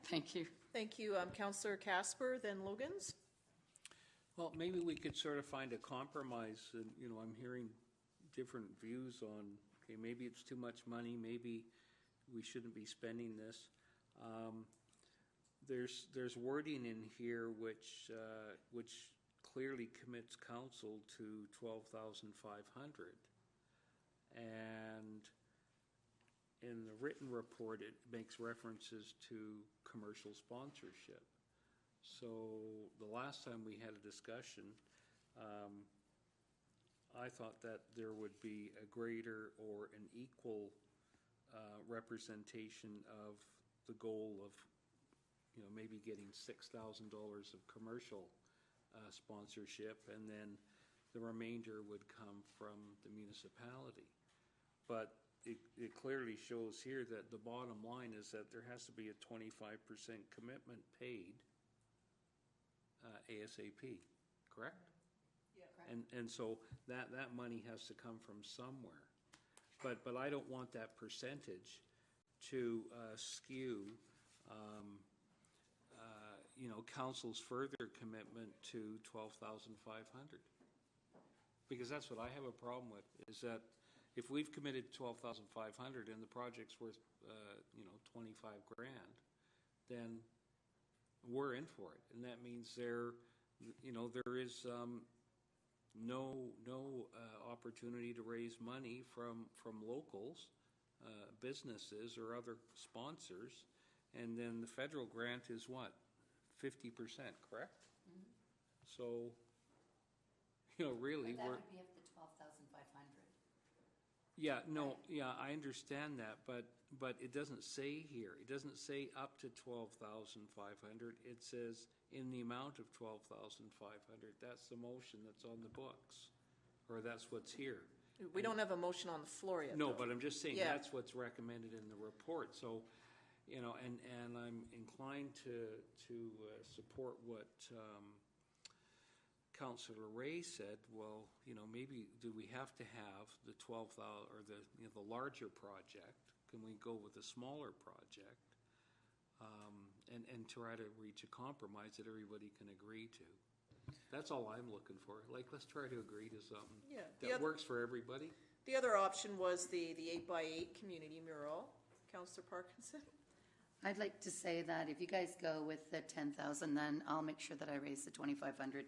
Thank you. Thank you. Councillor Casper, then Logans. Well, maybe we could sort of find a compromise. And, you know, I'm hearing different views on, okay, maybe it's too much money, maybe we shouldn't be spending this. There's wording in here which clearly commits council to $12,500, and in the written report it makes references to commercial sponsorship. So the last time we had a discussion, I thought that there would be a greater or an equal representation of the goal of, you know, maybe getting $6,000 of commercial sponsorship, and then the remainder would come from the municipality. But it clearly shows here that the bottom line is that there has to be a 25% commitment paid ASAP, correct? Yeah. And so that money has to come from somewhere. But I don't want that percentage to skew council's further commitment to 12,500. Because that's what I have a problem with, is that if we've committed 12,500 and the project's worth 25 grand, then we're in for it. And that means there is no opportunity to raise money from locals, businesses or other sponsors. And then the federal grant is what? 50%, correct? Mm-hmm. So, really, but that we're... would be up to 12,500. Yeah, no, yeah, I understand that, but it doesn't say here. It doesn't say up to 12,500. It says in the amount of 12,500. That's the motion that's on the books, or that's what's here. We don't have a motion on the floor yet. No, though. but I'm just saying Yeah. that's what's recommended in the report. So, and I'm inclined to support what Councillor Ray said. Well, maybe do we have to have the 12,000 or the larger project? Can we go with a smaller project and try to reach a compromise that everybody can agree to? That's all I'm looking for. Like, let's try to agree to something that works for everybody. The other option was the 8x8 community mural. Councillor Parkinson? I'd like to say that if you guys go with the 10,000, then I'll make sure that I raise the 2,500.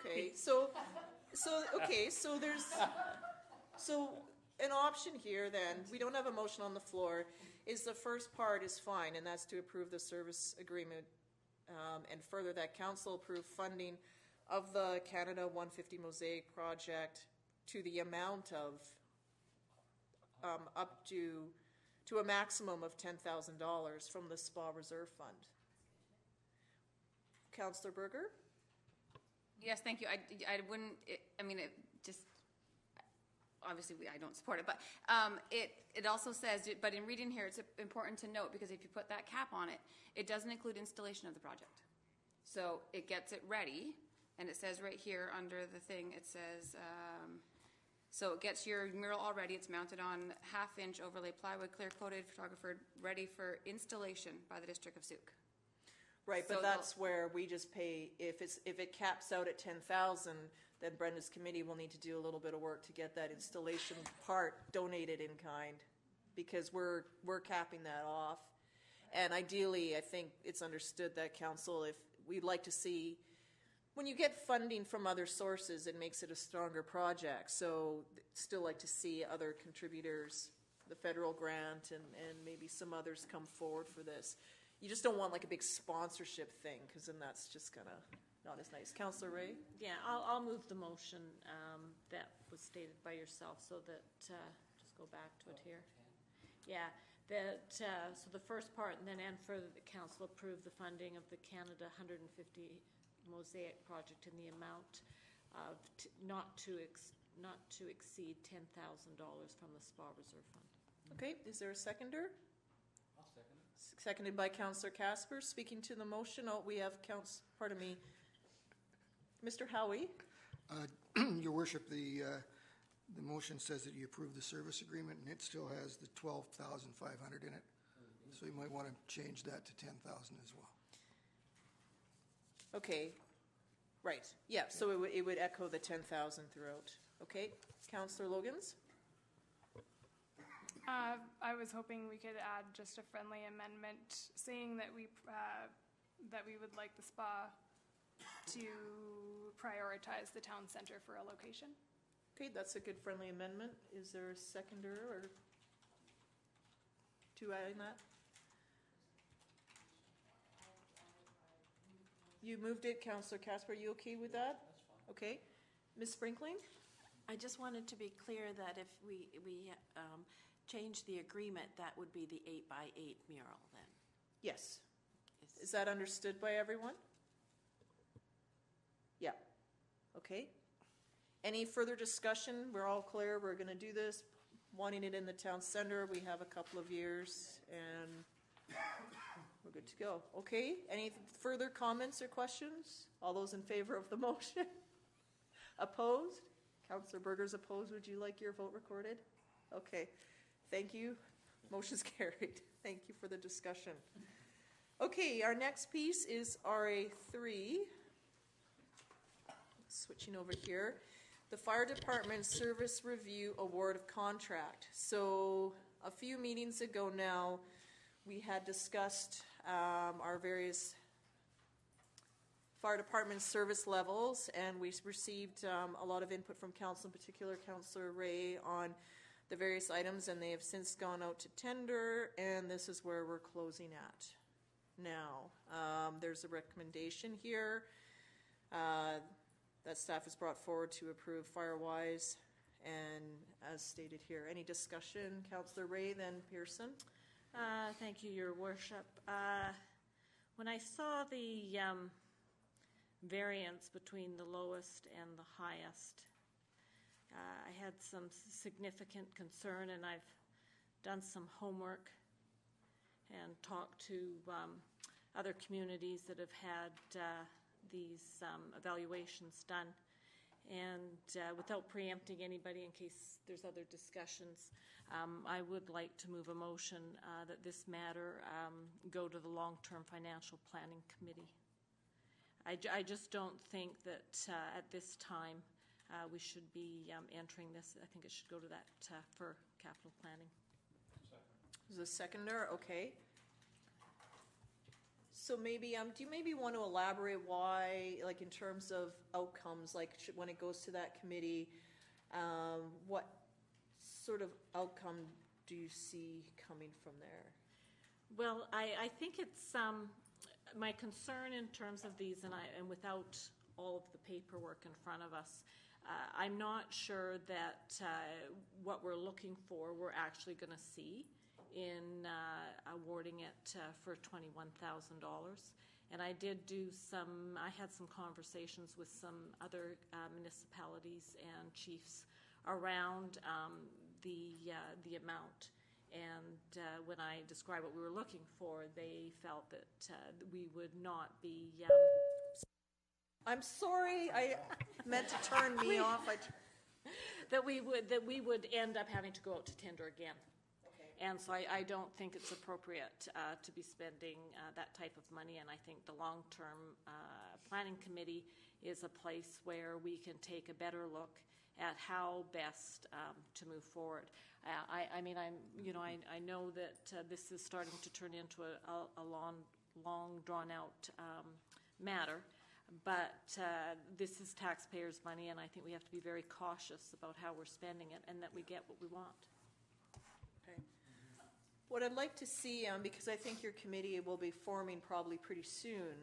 Okay, so there's an option here then. We don't have a motion on the floor. Is the first part is fine, and that's to approve the service agreement and further that council approve funding of the Canada 150 Mosaic project to the amount of up to a maximum of $10,000 from the Spa Reserve Fund. Councillor Berger? Yes, thank you. I wouldn't, obviously I don't support it, but it also says, but in reading here, it's important to note, because if you put that cap on it, it doesn't include installation of the project. So it gets it ready, and it says right here under the thing, it says, so it gets your mural all ready. It's mounted on half-inch overlay plywood, clear-coated, photographer, ready for installation by the District of Souk. Right, So but that's where we just pay, if it caps out at 10,000, then Brenda's committee will need to do a little bit of work to get that installation part donated in kind, because we're capping that off. And ideally, I think it's understood that council, if we'd like to see, when you get funding from other sources, it makes it a stronger project. So still like to see other contributors, the federal grant and maybe some others come forward for this. You just don't want like a big sponsorship thing, because then that's just kind of not as nice. Councillor Ray? Yeah, I'll move the motion that was stated by yourself, so that, just go back to it here. Yeah, that, so the first part, and further, the council approve the funding of the Canada 150 Mosaic project in the amount of not to exceed $10,000 from the Spa Reserve Fund. Okay, is there a seconder? I'll second it. Seconded by Councillor Casper. Speaking to the motion, we have Mr. Howie. Your Worship, the motion says that you approve the service agreement, and it still has the 12,500 in it. So you might want to change that to 10,000 as well. Okay, right. Yeah, so it would echo the 10,000 throughout. Okay, Councillor Logans? I was hoping we could add just a friendly amendment saying that we would like the spa to prioritize the town center for a location. Okay, that's a good friendly amendment. Is there a seconder or to add that? You moved it, Councillor Casper. Are you okay with that? That's fine. Okay. Ms. Sprinkling? I just wanted to be clear that if we change the agreement, that would be the 8x8 mural then. Yes. Is that understood by everyone? Yeah. Okay. Any further discussion? We're all clear, we're going to do this, wanting it in the town center. We have a couple of years, and we're good to go. Okay, any further comments or questions? All those in favor of the motion? Opposed? Councillor Berger's opposed. Would you like your vote recorded? Okay, thank you. Motion's carried. Thank you for the discussion. Okay, our next piece is RA3. Switching over here. The Fire Department Service Review Award of Contract. So a few meetings ago now, we had discussed our various fire department service levels, and we received a lot of input from council, in particular Councillor Ray, on the various items, and they have since gone out to tender, and this is where we're closing at now. There's a recommendation here that staff has brought forward to approve Firewise, and as stated here. Any discussion? Councillor Ray, then Pearson. Thank you, Your Worship. When I saw the variance between the lowest and the highest, I had some significant concern, and I've done some homework and talked to other communities that have had these evaluations done. And without preempting anybody in case there's other discussions, I would like to move a motion that this matter go to the Long-Term Financial Planning Committee. I just don't think that at this time we should be entering this. I think it should go to that for capital planning. Is a seconder? Okay. So maybe, do you maybe want to elaborate why, like in terms of outcomes, like when it goes to that committee, what sort of outcome do you see coming from there? Well, I think it's my concern in terms of these, and without all of the paperwork in front of us, I'm not sure that what we're looking for we're actually going to see in awarding it for $21,000. And I had some conversations with some other municipalities and chiefs around the amount. And when I described what we were looking for, they felt that we would not be... I'm sorry, I meant to turn me off. That we would end up having to go out to tender again. And so I don't think it's appropriate to be spending that type of money, and I think the long-term planning committee is a place where we can take a better look at how best to move forward. I know that this is starting to turn into a long drawn-out matter, but this is taxpayers' money, and I think we have to be very cautious about how we're spending it and that we get what we want. Okay. What I'd like to see, because I think your committee will be forming probably pretty soon,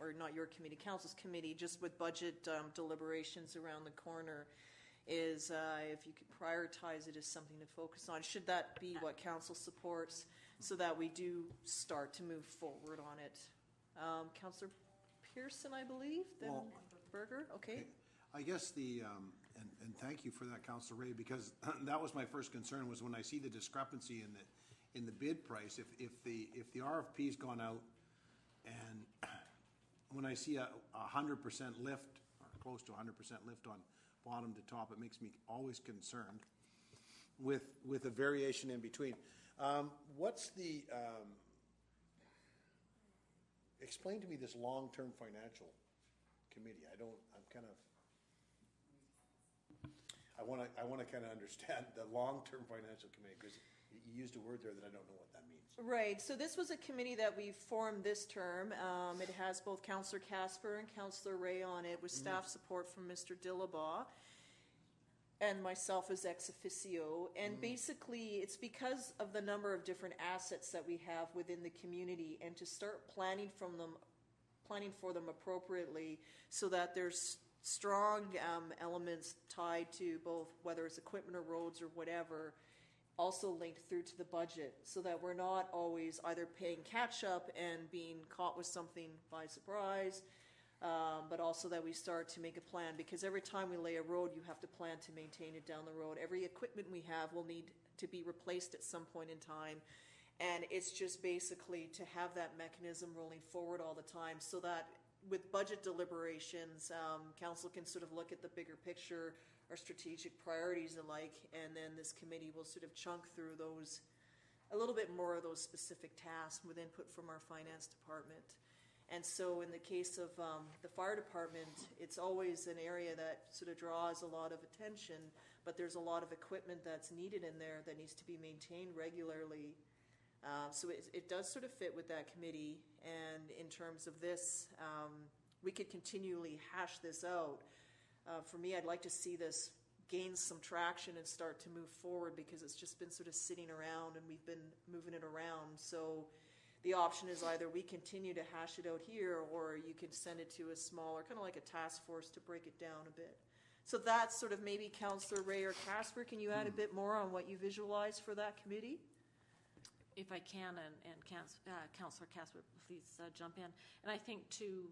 or not your committee, council's committee, just with budget deliberations around the corner, is if you could prioritize it as something to focus on. Should that be what council supports, so that we do start to move forward on it? Councillor Pearson, I believe, then Berger. Okay. I guess and thank you for that, Councillor Ray, because that was my first concern, was when I see the discrepancy in the bid price. If the RFP's gone out, and when I see a 100% lift, or close to 100% lift on bottom to top, it makes me always concerned with a variation in between. What's the explain to me this long-term financial committee. I want to kind of understand the long-term financial committee, because you used a word there that I don't know what that means. Right. So this was a committee that we formed this term. It has both Councillor Casper and Councillor Ray on it, with staff support from Mr. Dillabaugh and myself as ex officio. And basically, it's because of the number of different assets that we have within the community, and to start planning for them appropriately, so that there's strong elements tied to both, whether it's equipment or roads or whatever, also linked through to the budget, so that we're not always either paying catch up and being caught with something by surprise, but also that we start to make a plan, because every time we lay a road, you have to plan to maintain it down the road. Every equipment we have will need to be replaced at some point in time, and it's just basically to have that mechanism rolling forward all the time, so that with budget deliberations, council can sort of look at the bigger picture, our strategic priorities alike, and then this committee will sort of chunk through those, a little bit more of those specific tasks with input from our finance department. And so in the case of the fire department, it's always an area that sort of draws a lot of attention, but there's a lot of equipment that's needed in there that needs to be maintained regularly. So it does sort of fit with that committee. And in terms of this, we could continually hash this out. For me, I'd like to see this gain some traction and start to move forward, because it's just been sort of sitting around and we've been moving it around. So the option is either we continue to hash it out here, or you can send it to a smaller, kind of like a task force, to break it down a bit. So that's sort of maybe Councillor Ray or Casper, can you add a bit more on what you visualize for that committee? If I can, and Councillor Casper, please jump in. And I think too,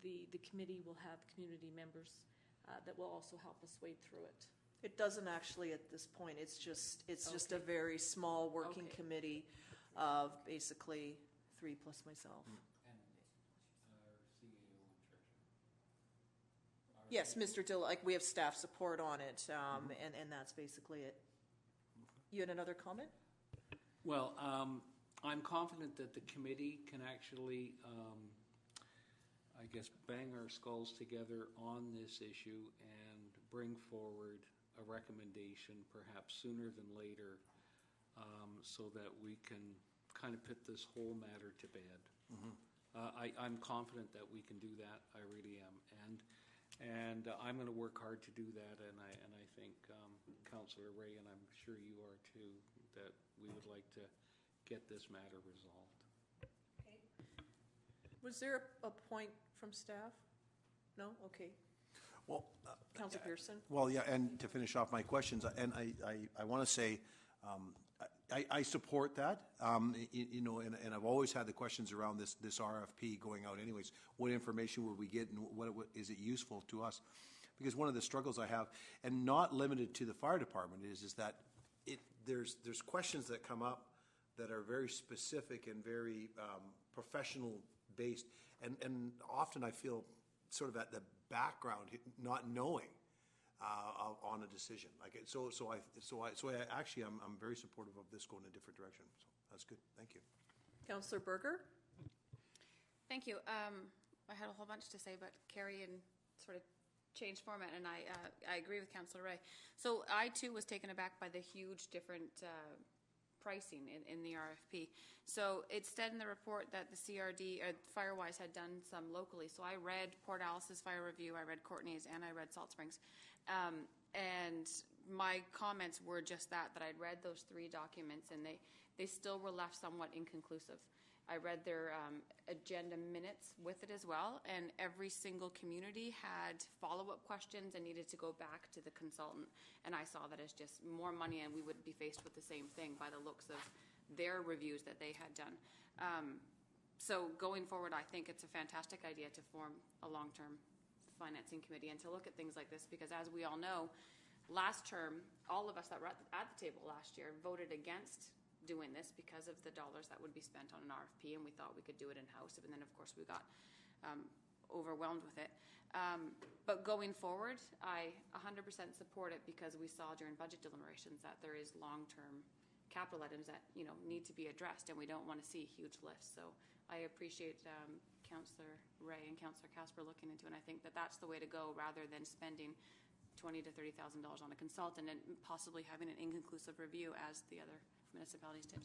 the committee will have community members that will also help us wade through it. It doesn't actually at this point. It's just a very small working committee of basically 3 plus myself. Yes, Mr. Dill, like we have staff support on it, and that's basically it. You had another comment? Well, I'm confident that the committee can actually, I guess, bang our skulls together on this issue and bring forward a recommendation perhaps sooner than later, so that we can kind of put this whole matter to bed. I'm confident that we can do that. I really am. And I'm going to work hard to do that, and I think Councillor Ray, and I'm sure you are too, that we would like to get this matter resolved. Okay. Was there a point from staff? No? Okay. Well, Councillor Pearson? Well, yeah, and to finish off my questions, and I want to say, I support that, and I've always had the questions around this RFP going out anyways. What information will we get, and what is it useful to us? Because one of the struggles I have, and not limited to the fire department, is that there's questions that come up that are very specific and very professional based, and often I feel sort of at the background, not knowing on a decision. I'm very supportive of this going in a different direction. So that's good. Thank you. Councillor Berger? Thank you. I had a whole bunch to say, but Carrie and sort of changed format, and I agree with Councillor Ray. So I too was taken aback by the huge different pricing in the RFP. So it said in the report that the CRD or Firewise had done some locally. So I read Port Alice's fire review, I read Courtney's, and I read Salt Springs. And my comments were just that I'd read those 3 documents, and they still were left somewhat inconclusive. I read their agenda minutes with it as well, and every single community had follow-up questions and needed to go back to the consultant. And I saw that as just more money, and we would be faced with the same thing by the looks of their reviews that they had done. So going forward, I think it's a fantastic idea to form a long-term financing committee and to look at things like this, because as we all know, last term, all of us that were at the table last year voted against doing this because of the dollars that would be spent on an RFP, and we thought we could do it in-house, and then of course we got overwhelmed with it. But going forward, I 100% support it, because we saw during budget deliberations that there is long-term capital items that need to be addressed, and we don't want to see huge lifts. So I appreciate Councillor Ray and Councillor Casper looking into it, and I think that that's the way to go, rather than spending $20,000 to $30,000 on a consultant and possibly having an inconclusive review as the other municipalities did.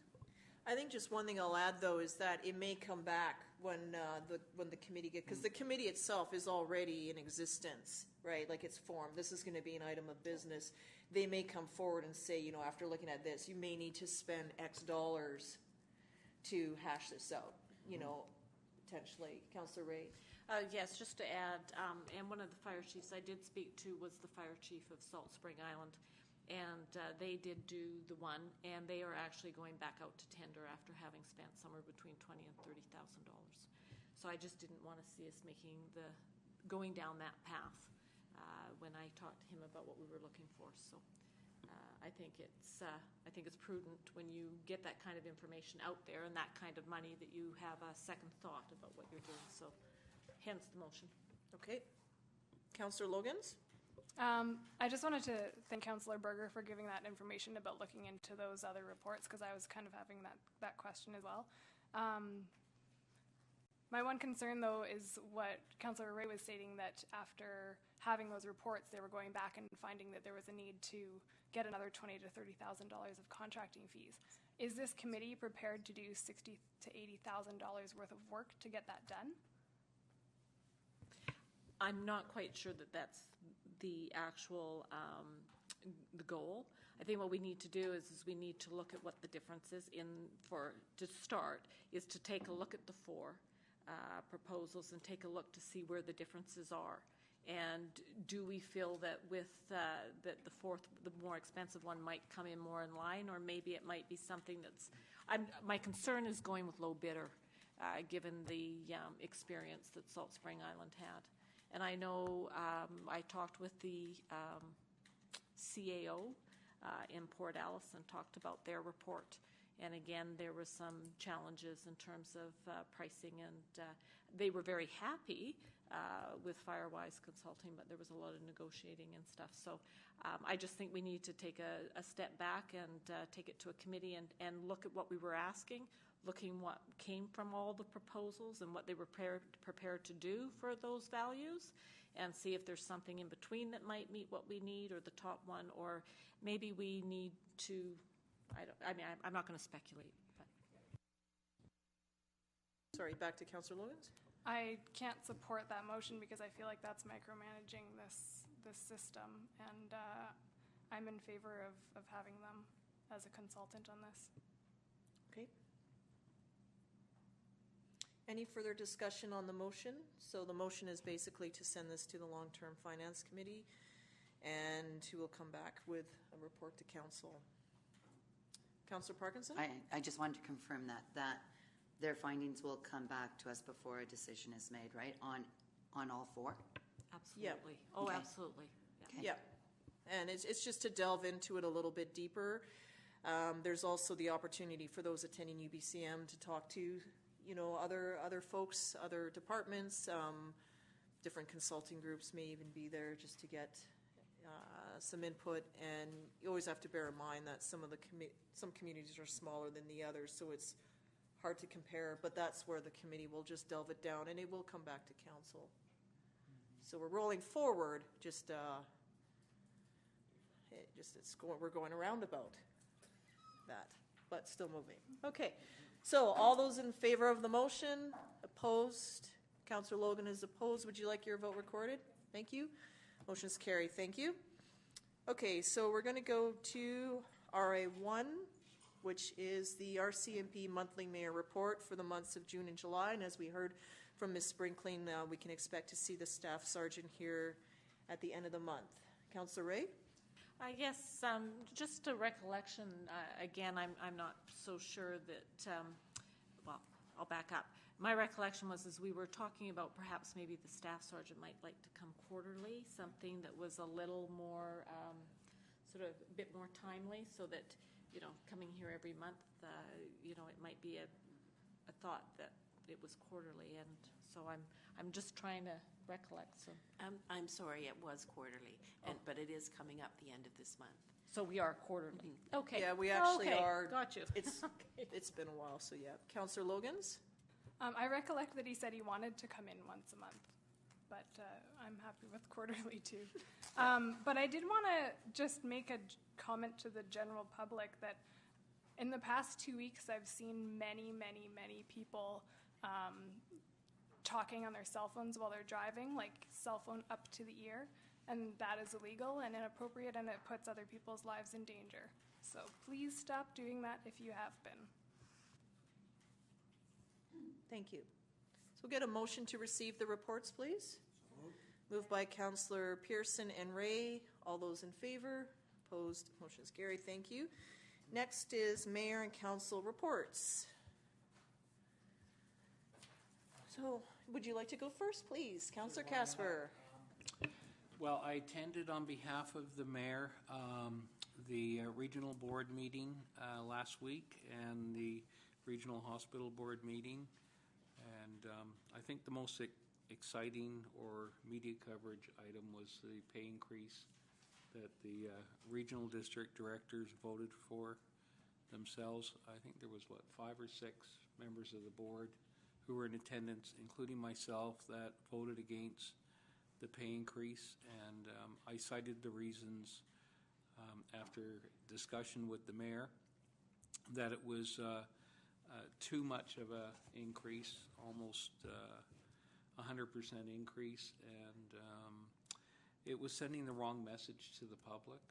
I think just one thing I'll add, though, is that it may come back when the committee gets, because the committee itself is already in existence, right? Like it's formed. This is going to be an item of business. They may come forward and say, after looking at this, you may need to spend X dollars to hash this out, potentially. Councillor Ray? Yes, just to add, and one of the fire chiefs I did speak to was the fire chief of Salt Spring Island, and they did do the one, and they are actually going back out to tender after having spent somewhere between $20,000 and $30,000. So I just didn't want to see us going down that path when I talked to him about what we were looking for. So I think it's prudent when you get that kind of information out there and that kind of money that you have a second thought about what you're doing. So hence the motion. Okay. Councillor Logans? I just wanted to thank Councillor Berger for giving that information about looking into those other reports, because I was kind of having that question as well. My one concern, though, is what Councillor Ray was stating, that after having those reports, they were going back and finding that there was a need to get another $20,000 to $30,000 of contracting fees. Is this committee prepared to do $60,000 to $80,000 worth of work to get that done? I'm not quite sure that that's the actual the goal. I think what we need to do is we need to look at what the difference is to start, is to take a look at the four proposals and take a look to see where the differences are. And do we feel that with that the more expensive one might come in more in line, or maybe it might be something that's, my concern is going with low bidder, given the experience that Salt Spring Island had. And I know I talked with the CAO in Port Alice and talked about their report. And again, there were some challenges in terms of pricing, and they were very happy with Firewise Consulting, but there was a lot of negotiating and stuff. So I just think we need to take a step back and take it to a committee and look at what we were asking, looking what came from all the proposals and what they were prepared to do for those values, and see if there's something in between that might meet what we need, or the top one, or maybe we need to, I'm not going to speculate. But. Sorry, back to Councillor Logans. I can't support that motion because I feel like that's micromanaging this system, and I'm in favor of having them as a consultant on this. Okay. Any further discussion on the motion? So the motion is basically to send this to the Long-Term Finance Committee, and who will come back with a report to council. Councillor Parkinson? I just wanted to confirm that their findings will come back to us before a decision is made, right? On all four? Absolutely. Yep. Oh, Okay. absolutely. Okay. Yeah. And it's just to delve into it a little bit deeper. There's also the opportunity for those attending UBCM to talk to, other folks, other departments, different consulting groups may even be there just to get some input. And you always have to bear in mind that some communities are smaller than the others, so it's hard to compare. But that's where the committee will just delve it down, and it will come back to council. So we're rolling forward. We're going around about that, but still moving. Okay. So all those in favor of the motion? Opposed? Councillor Logan is opposed. Would you like your vote recorded? Thank you. Motion's carried. Thank you. Okay, so we're going to go to RA1, which is the RCMP monthly mayor report for the months of June and July. And as we heard from Ms. Sprinkling, we can expect to see the staff sergeant here at the end of the month. Councillor Ray? Yes, just a recollection. Again, I'm not so sure that, well, I'll back up. My recollection was as we were talking about perhaps maybe the staff sergeant might like to come quarterly, something that was a little more, sort of a bit more timely, so that, coming here every month, it might be a thought that it was quarterly. And so I'm just trying to recollect. So I'm sorry, it was quarterly, but it is coming up the end of this month. So we are quarterly. Okay. Yeah, we actually are. Got you. It's been a while, so yeah. Councillor Logans? I recollect that he said he wanted to come in once a month, but I'm happy with quarterly too. But I did want to just make a comment to the general public that in the past 2 weeks, I've seen many, many, many people talking on their cell phones while they're driving, like cell phone up to the ear, and that is illegal and inappropriate, and it puts other people's lives in danger. So please stop doing that if you have been. Thank you. So we'll get a motion to receive the reports, please. Moved by Councillor Pearson and Ray. All those in favor? Opposed? Motion is carried. Thank you. Next is Mayor and Council reports. So would you like to go first, please? Councillor Casper. Well, I attended on behalf of the mayor the regional board meeting last week and the regional hospital board meeting. And I think the most exciting or media coverage item was the pay increase that the regional district directors voted for themselves. I think there was, 5 or 6 members of the board who were in attendance, including myself, that voted against the pay increase. And I cited the reasons after discussion with the mayor that it was too much of an increase, almost 100% increase, and it was sending the wrong message to the public.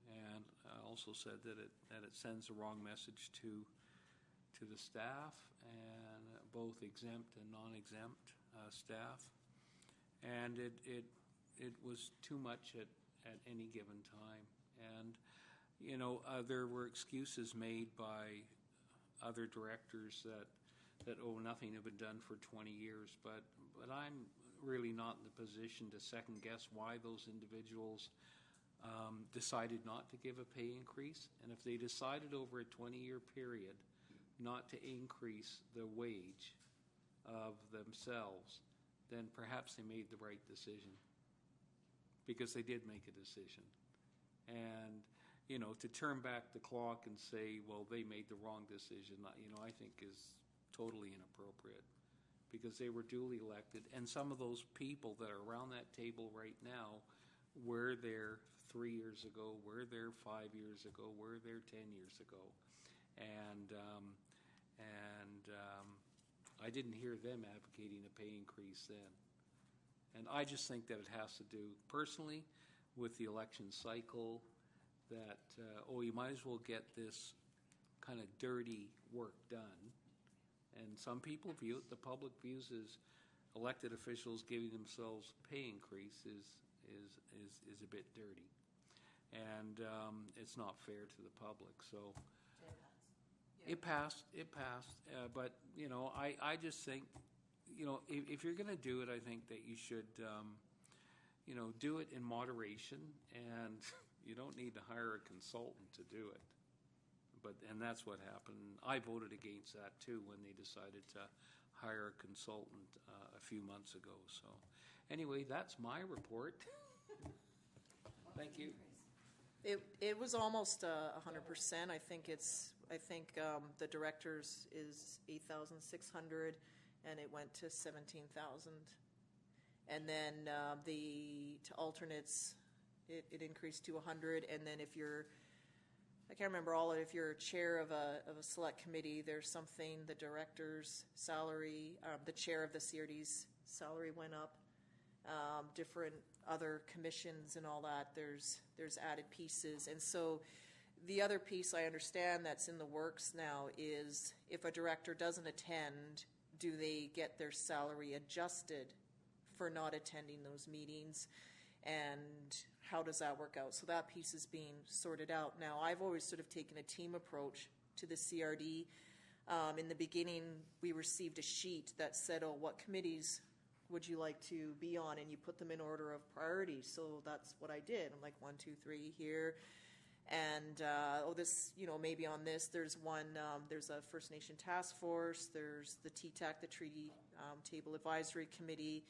And I also said that it sends the wrong message to the staff, and both exempt and non-exempt staff. And it was too much at any given time. And you know, there were excuses made by other directors that nothing had been done for 20 years, but I'm really not in the position to second guess why those individuals decided not to give a pay increase. And if they decided over a 20-year period not to increase the wage of themselves, then perhaps they made the right decision, because they did make a decision. And you know, to turn back the clock and say, well, they made the wrong decision, you know, I think is totally inappropriate, because they were duly elected. And some of those people that are around that table right now were there 3 years ago, were there 5 years ago, were there 10 years ago. And I didn't hear them advocating a pay increase then. And I just think that it has to do, personally, with the election cycle, that, you might as well get this kind of dirty work done. And some people view it, the public views as elected officials giving themselves pay increase is a bit dirty. And it's not fair to the public. So it passed. But, you know, I just think, you know, if you're going to do it, I think that you should, you know, do it in moderation, and you don't need to hire a consultant to do it. And that's what happened. I voted against that too when they decided to hire a consultant a few months ago. So anyway, that's my report. Thank you. It was almost 100%. I think the directors is 8,600, and it went to 17,000. And then the alternates, it increased to 100. And then if you're, I can't remember all of it, if you're chair of a select committee, there's something, the director's salary, the chair of the CRD's salary went up. Different other commissions and all that, there's added pieces. And so the other piece I understand that's in the works now is, if a director doesn't attend, do they get their salary adjusted for not attending those meetings? And how does that work out? So that piece is being sorted out. Now, I've always sort of taken a team approach to the CRD. In the beginning, we received a sheet that said, what committees would you like to be on? And you put them in order of priority. So that's what I did. I'm like, 1, 2, 3 here. And, this, you know, maybe on this, there's one, there's a First Nation task force, there's the TTAC, the Treaty Table Advisory Committee.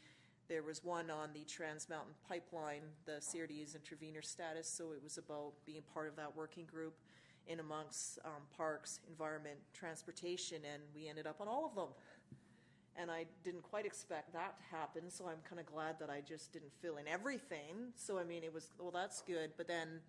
There was one on the Trans Mountain Pipeline, the CRD's intervenor status, so it was about being part of that working group in amongst parks, environment, transportation, and we ended up on all of them. And I didn't quite expect that to happen, so I'm kind of glad that I just didn't fill in everything. So, I mean, it was, well, that's good. But then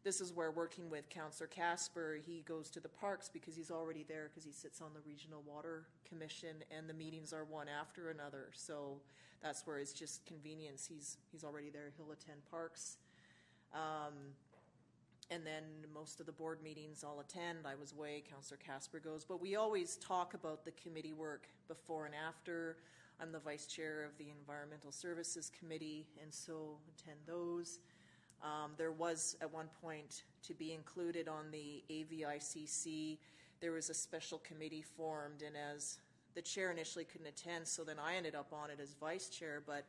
this is where, working with Councillor Casper, he goes to the parks because he's already there, because he sits on the Regional Water Commission, and the meetings are one after another. So that's where it's just convenience. He's already there. He'll attend parks. And then most of the board meetings I'll attend. I was away, Councillor Casper goes. But we always talk about the committee work before and after. I'm the vice chair of the Environmental Services Committee, and so attend those. There was, at one point, to be included on the AVICC, there was a special committee formed, and as the chair initially couldn't attend, so then I ended up on it as vice chair, but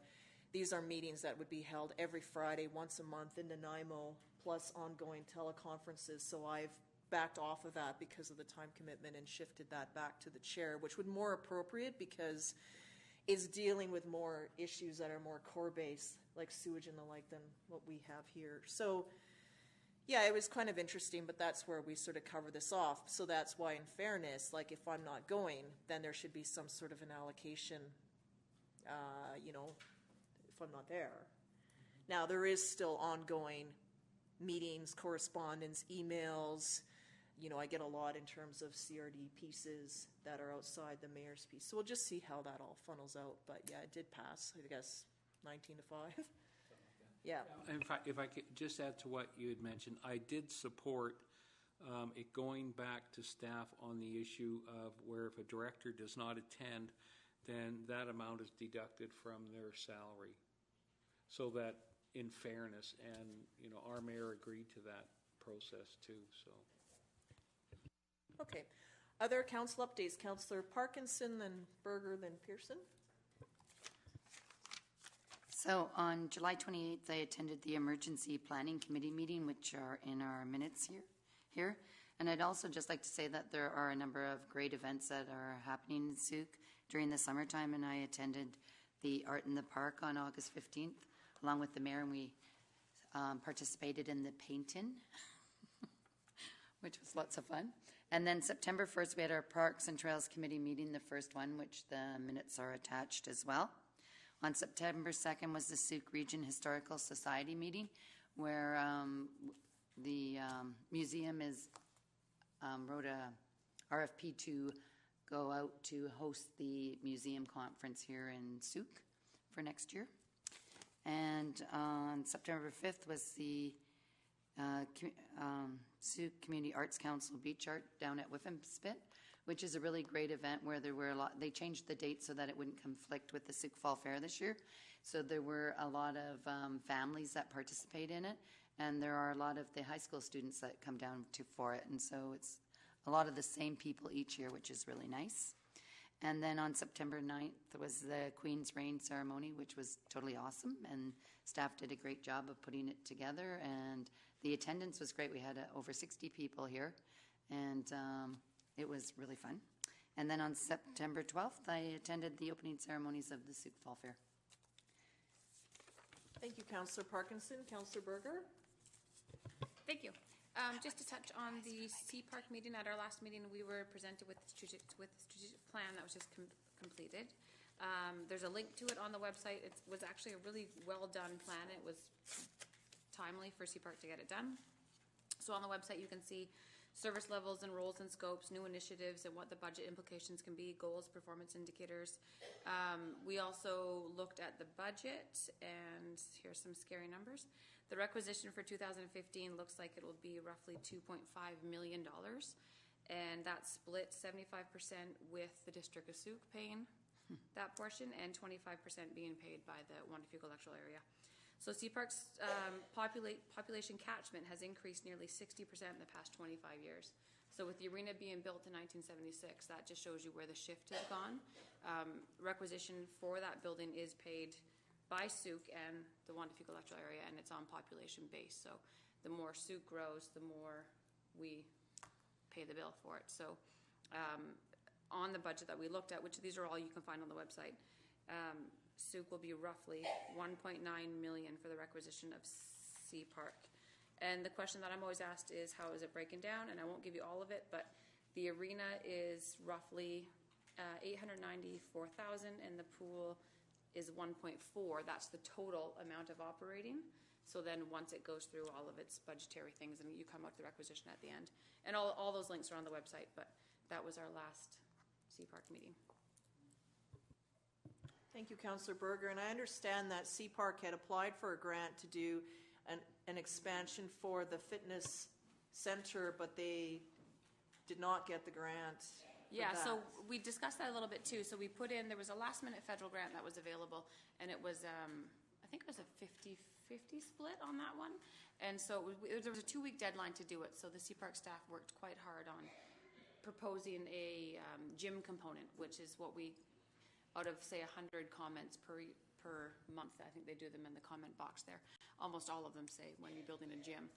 these are meetings that would be held every Friday, once a month in Nanaimo, plus ongoing teleconferences, so I've backed off of that because of the time commitment and shifted that back to the chair, which would more appropriate because it's dealing with more issues that are more core-based, like sewage and the like, than what we have here. So, yeah, it was kind of interesting, but that's where we sort of cover this off. So that's why, in fairness, like if I'm not going, then there should be some sort of an allocation, if I'm not there. Now, there is still ongoing meetings, correspondence, emails. I get a lot in terms of CRD pieces that are outside the mayor's piece. So we'll just see how that all funnels out. But yeah, it did pass, I guess, 19 to 5. Yeah. In fact, if I could just add to what you had mentioned, I did support it going back to staff on the issue of where if a director does not attend, then that amount is deducted from their salary. So that, in fairness, and our mayor agreed to that process too. So. Okay. Other council updates. Councillor Parkinson, then Berger, then Pearson. So on July 28th, I attended the Emergency Planning Committee meeting, which are in our minutes here. And I'd also just like to say that there are a number of great events that are happening in Souk during the summertime, and I attended the Art in the Park on August 15th, along with the mayor, and we participated in the paint-in, which was lots of fun. And then September 1st, we had our Parks and Trails Committee meeting, the first one, which the minutes are attached as well. On September 2nd was the Souk Region Historical Society meeting, where the museum wrote a RFP to go out to host the museum conference here in Souk for next year. And on September 5th was the Souk Community Arts Council Beach Art down at Whiffenspit, which is a really great event where there were they changed the date so that it wouldn't conflict with the Souk Fall Fair this year. So there were a lot of families that participate in it, and there are a lot of the high school students that come down for it. And so it's a lot of the same people each year, which is really nice. And then on September 9th was the Queen's Reign ceremony, which was totally awesome, and staff did a great job of putting it together, and the attendance was great. We had over 60 people here, and it was really fun. And then on September 12th, I attended the opening ceremonies of the Souk Fall Fair. Thank you, Councillor Parkinson. Councillor Berger? Thank you. Just to touch on the C-Park meeting, at our last meeting, we were presented with the strategic plan that was just completed. There's a link to it on the website. It was actually a really well-done plan. It was timely for C-Park to get it done. So on the website, you can see service levels and roles and scopes, new initiatives, and what the budget implications can be, goals, performance indicators. We also looked at the budget, and here's some scary numbers. The requisition for 2015 looks like it will be roughly $2.5 million, and that's split 75% with the District of Souk paying that portion, and 25% being paid by the Wandafika electoral area. So C-Park's population catchment has increased nearly 60% in the past 25 years. So with the arena being built in 1976, that just shows you where the shift has gone. Requisition for that building is paid by Souk and the Wandafika electoral area, and it's on population base. So the more Souk grows, the more we pay the bill for it. So on the budget that we looked at, which these are all you can find on the website, Souk will be roughly $1.9 million for the requisition of C-Park. And the question that I'm always asked is, how is it breaking down? And I won't give you all of it, but the arena is roughly $894,000, and the pool is 1.4. That's the total amount of operating. So then once it goes through all of its budgetary things, and you come up with the requisition at the end. And all those links are on the website, but that was our last C-Park meeting. Thank you, Councillor Berger. And I understand that C-Park had applied for a grant to do an expansion for the fitness center, but they did not get the grant. Yeah, so we discussed that a little bit too. So we put in, there was a last-minute federal grant that was available, and it was, I think it was a 50-50 split on that one. And so there was a 2-week deadline to do it, so the C-Park staff worked quite hard on proposing a gym component, which is what we, out of say 100 comments per month, I think they do them in the comment box there. Almost all of them say when you're building a gym.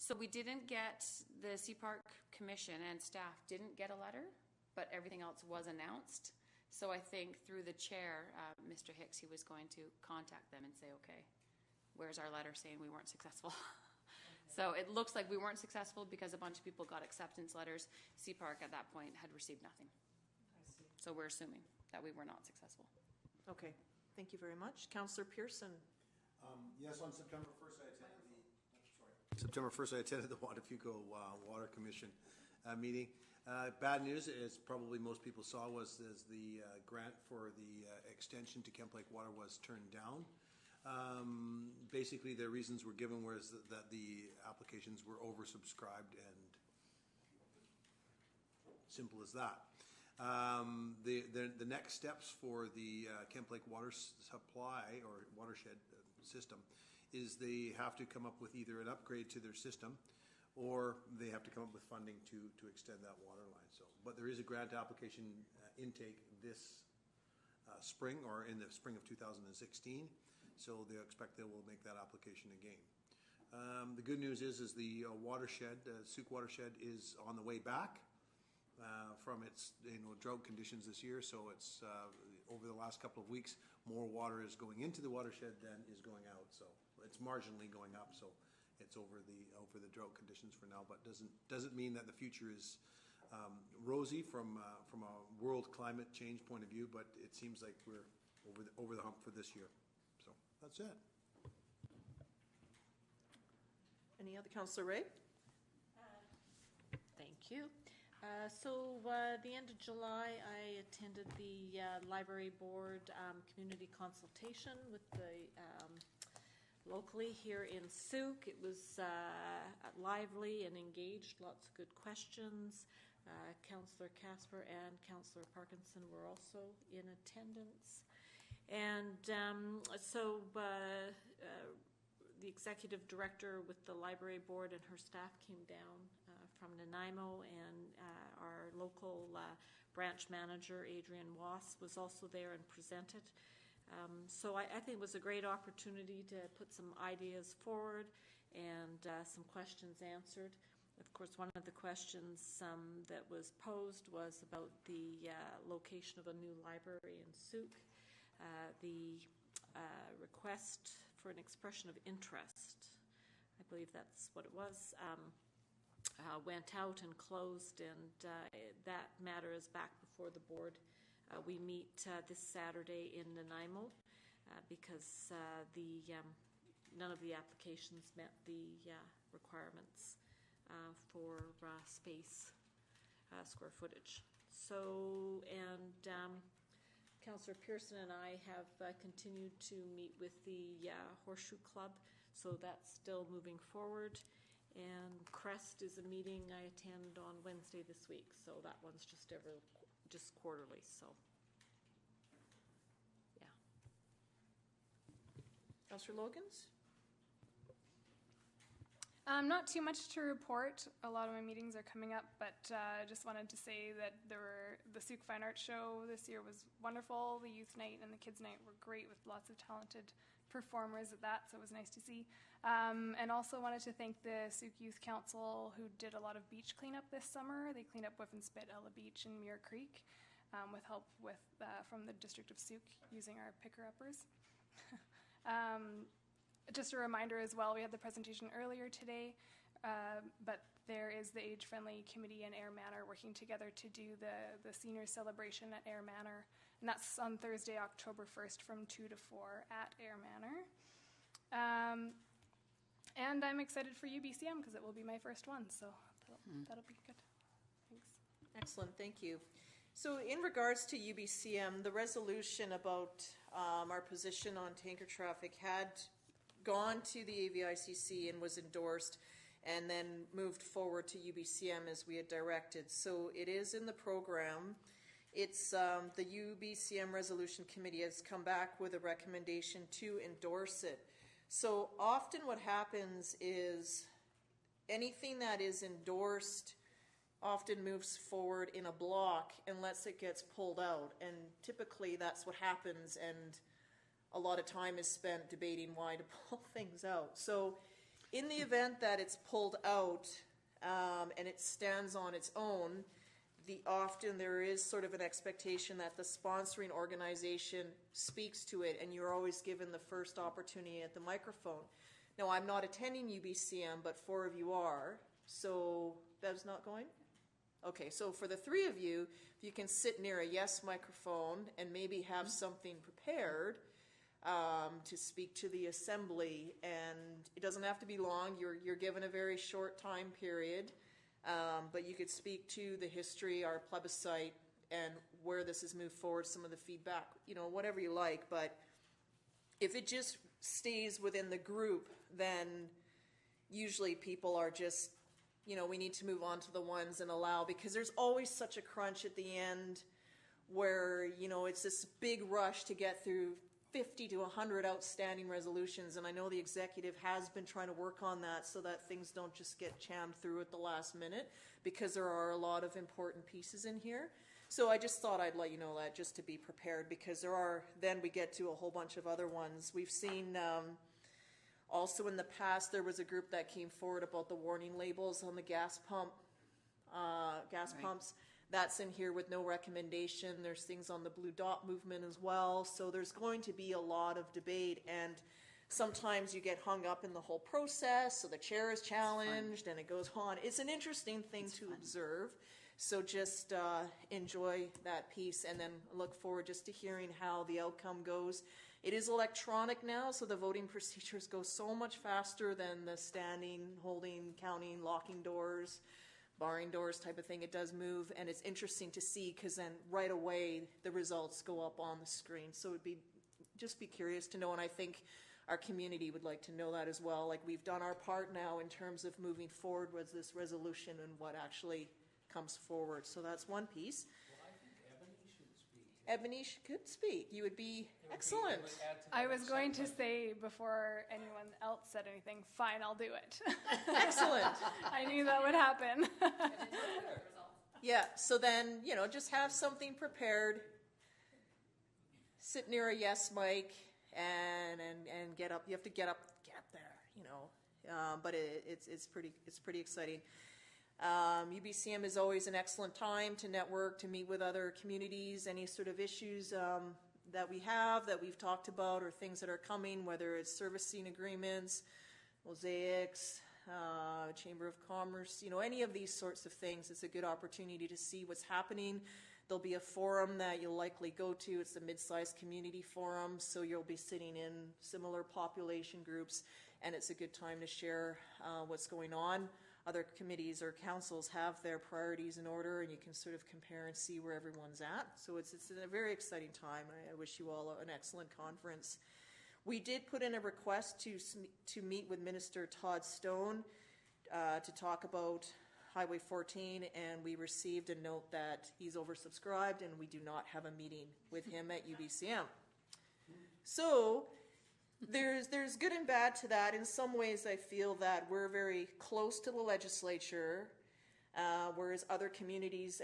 So we didn't get, the Sea Park Commission and staff didn't get a letter, but everything else was announced. So I think through the chair, Mr. Hicks, he was going to contact them and say, okay, where's our letter saying we weren't successful? So it looks like we weren't successful because a bunch of people got acceptance letters. Sea Park at that point had received nothing. So we're assuming that we were not successful. Okay, thank you very much. Councillor Pearson. Yes, on September 1st, I attended the Waterfuco Water Commission meeting. Bad news, as probably most people saw, was the grant for the extension to Kemp Lake Water was turned down. Basically, the reasons were given was that the applications were oversubscribed, and simple as that. The next steps for the Kemp Lake water supply or watershed system is they have to come up with either an upgrade to their system, or they have to come up with funding to extend that water line. So, but there is a grant application intake this spring, or in the spring of 2016. So they expect they will make that application again. The good news is the watershed, Sooke watershed, is on the way back from its drought conditions this year. So it's over the last couple of weeks, more water is going into the watershed than is going out. So it's marginally going up. So it's over the drought conditions for now, but doesn't mean that the future is rosy from a world climate change point of view. But it seems like we're over the hump for this year. So that's it. Any other, Councillor Ray? Thank you. So the end of July, I attended the Library Board community consultation with the locally here in Sooke. It was lively and engaged, lots of good questions. Councillor Casper and Councillor Parkinson were also in attendance. And so the executive director with the library board and her staff came down from Nanaimo, and our local branch manager, Adrian Wass, was also there and presented. So I think it was a great opportunity to put some ideas forward and some questions answered. Of course, one of the questions that was posed was about the location of a new library in Sooke. The request for an expression of interest, I believe that's what it was, went out and closed, and that matter is back before the board. We meet this Saturday in Nanaimo because none of the applications met the requirements for space, square footage. So, and Councillor Pearson and I have continued to meet with the Horseshoe Club, so that's still moving forward. And CREST is a meeting I attend on Wednesday this week, so that one's just quarterly. So, yeah. Councillor Logans? Not too much to report. A lot of my meetings are coming up, but just wanted to say that the Sooke Fine Arts Show this year was wonderful. The Youth Night and the Kids Night were great with lots of talented performers at that, so it was nice to see. And also wanted to thank the Sooke Youth Council, who did a lot of beach cleanup this summer. They cleaned up Whiff and Spit, Ella Beach, and Muir Creek with help from the District of Sooke using our picker-uppers. Just a reminder as well, we had the presentation earlier today, but there is the Age-Friendly Committee and Air Manor working together to do the senior celebration at Air Manor, and that's on Thursday, October 1st from 2 to 4 at Air Manor. And I'm excited for UBCM because it will be my first one, so that'll be good. Thanks. Excellent, thank you. So in regards to UBCM, the resolution about our position on tanker traffic had gone to the AVICC and was endorsed, and then moved forward to UBCM as we had directed. So it is in the program. It's the UBCM Resolution Committee has come back with a recommendation to endorse it. So often what happens is anything that is endorsed often moves forward in a block unless it gets pulled out. And typically that's what happens, and a lot of time is spent debating why to pull things out. So in the event that it's pulled out and it stands on its own, often there is sort of an expectation that the sponsoring organization speaks to it, and you're always given the first opportunity at the microphone. Now, I'm not attending UBCM, but 4 of you are. So Bev's not going? Okay, so for the 3 of you, if you can sit near a yes microphone and maybe have something prepared to speak to the assembly, and it doesn't have to be long. You're given a very short time period, but you could speak to the history, our plebiscite, and where this has moved forward, some of the feedback, whatever you like. But if it just stays within the group, then usually people are just, we need to move on to the ones and allow, because there's always such a crunch at the end where, it's this big rush to get through 50 to 100 outstanding resolutions, and I know the executive has been trying to work on that so that things don't just get jammed through at the last minute, because there are a lot of important pieces in here. So I just thought I'd let you know that, just to be prepared, because then we get to a whole bunch of other ones. We've seen also in the past there was a group that came forward about the warning labels on the gas pumps. That's in here with no recommendation. There's things on the Blue Dot movement as well. So there's going to be a lot of debate, and sometimes you get hung up in the whole process, so the chair is challenged and it goes on. It's an interesting thing to observe. So just enjoy that piece, and then look forward just to hearing how the outcome goes. It is electronic now, so the voting procedures go so much faster than the standing, holding, counting, locking doors, barring doors type of thing. It does move, and it's interesting to see, because then right away the results go up on the screen. So just be curious to know, and I think our community would like to know that as well. Like, we've done our part now in terms of moving forward with this resolution and what actually comes forward. So that's one piece. Well, I think Ebony should speak. Ebony could speak. You would be excellent. I was going to say, before anyone else said anything, fine, I'll do it. Excellent. I knew that would happen. Yeah, so then, just have something prepared. Sit near a yes mic and get up. You have to get up there, but it's pretty exciting. UBCM is always an excellent time to network, to meet with other communities, any sort of issues that we've talked about, or things that are coming, whether it's servicing agreements, mosaics, Chamber of Commerce, any of these sorts of things. It's a good opportunity to see what's happening. There'll be a forum that you'll likely go to. It's the mid-sized community forum, so you'll be sitting in similar population groups, and it's a good time to share what's going on. Other committees or councils have their priorities in order, and you can sort of compare and see where everyone's at. So it's a very exciting time. I wish you all an excellent conference. We did put in a request to meet with Minister Todd Stone to talk about Highway 14, and we received a note that he's oversubscribed, and we do not have a meeting with him at UBCM. So there's good and bad to that. In some ways, I feel that we're very close to the legislature, whereas other communities,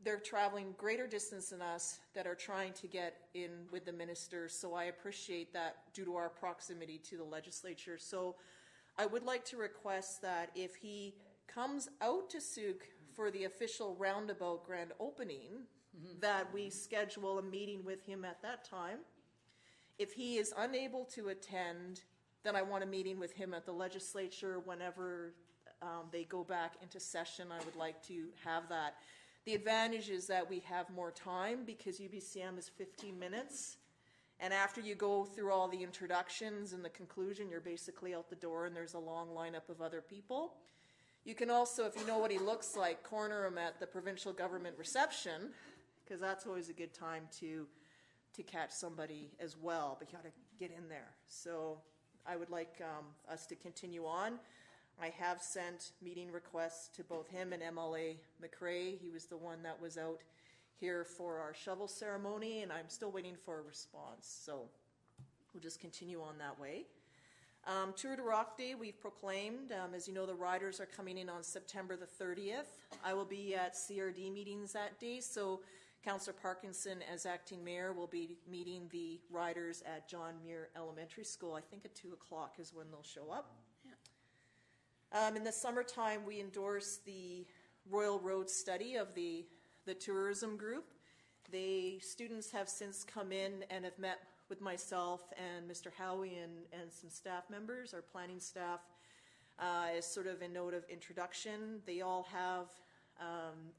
they're traveling greater distance than us that are trying to get in with the minister. So I appreciate that due to our proximity to the legislature. So I would like to request that if he comes out to Souk for the official roundabout grand opening, that we schedule a meeting with him at that time. If he is unable to attend, then I want a meeting with him at the legislature whenever they go back into session. I would like to have that. The advantage is that we have more time, because UBCM is 15 minutes. And after you go through all the introductions and the conclusion, you're basically out the door, and there's a long lineup of other people. You can also, if you know what he looks like, corner him at the provincial government reception, because that's always a good time to catch somebody as well, but you got to get in there. So I would like us to continue on. I have sent meeting requests to both him and MLA McRae. He was the one that was out here for our shovel ceremony, and I'm still waiting for a response. So we'll just continue on that way. Tour de Rock Day, we've proclaimed. As you know, the riders are coming in on September the 30th. I will be at CRD meetings that day, so Councillor Parkinson, as acting mayor, will be meeting the riders at John Muir Elementary School. I think at 2 o'clock is when they'll show up. In the summertime, we endorse the Royal Road study of the tourism group. Students have since come in and have met with myself and Mr. Howie and some staff members, our planning staff, as sort of a note of introduction. They all have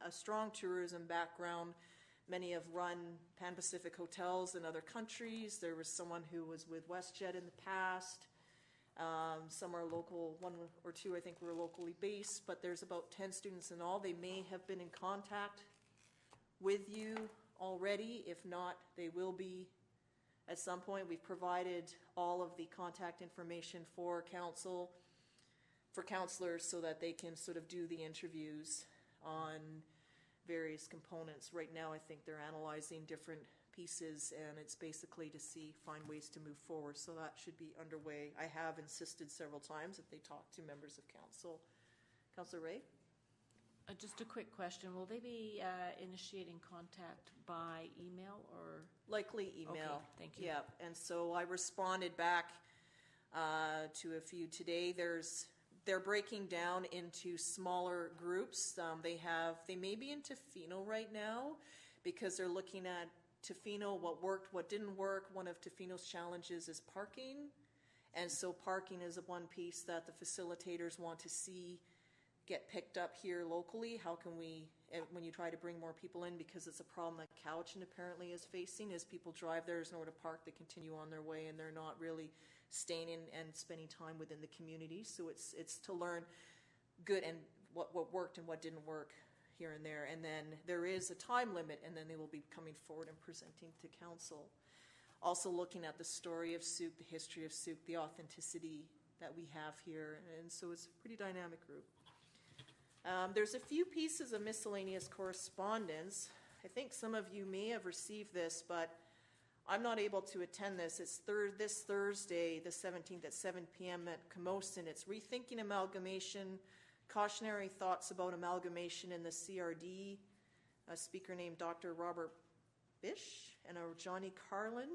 a strong tourism background. Many have run Pan Pacific hotels in other countries. There was someone who was with WestJet in the past. Some are local, one or two I think were locally based, but there's about 10 students in all. They may have been in contact with you already. If not, they will be at some point. We've provided all of the contact information for counselors so that they can sort of do the interviews on various components. Right now, I think they're analyzing different pieces, and it's basically to find ways to move forward. So that should be underway. I have insisted several times that they talk to members of council. Councillor Ray? Just a quick question. Will they be initiating contact by email or? Likely email. Okay, thank you. Yeah, and so I responded back to a few today. They're breaking down into smaller groups. They may be in Tofino right now because they're looking at Tofino, what worked, what didn't work. One of Tofino's challenges is parking, and so parking is one piece that the facilitators want to see get picked up here locally. How can we, when you try to bring more people in, because it's a problem that Cowichan apparently is facing, is people drive there, there's nowhere to park, they continue on their way, and they're not really staying in and spending time within the community. So it's to learn good and what worked and what didn't work here and there. And then there is a time limit, and then they will be coming forward and presenting to council. Also looking at the story of Sooke, the history of Sooke, the authenticity that we have here, and so it's a pretty dynamic group. There's a few pieces of miscellaneous correspondence. I think some of you may have received this, but I'm not able to attend this. It's this Thursday, the 17th at 7 p.m. at Camosun. It's Rethinking Amalgamation, Cautionary Thoughts About Amalgamation in the CRD. A speaker named Dr. Robert Bish and Johnny Carlin.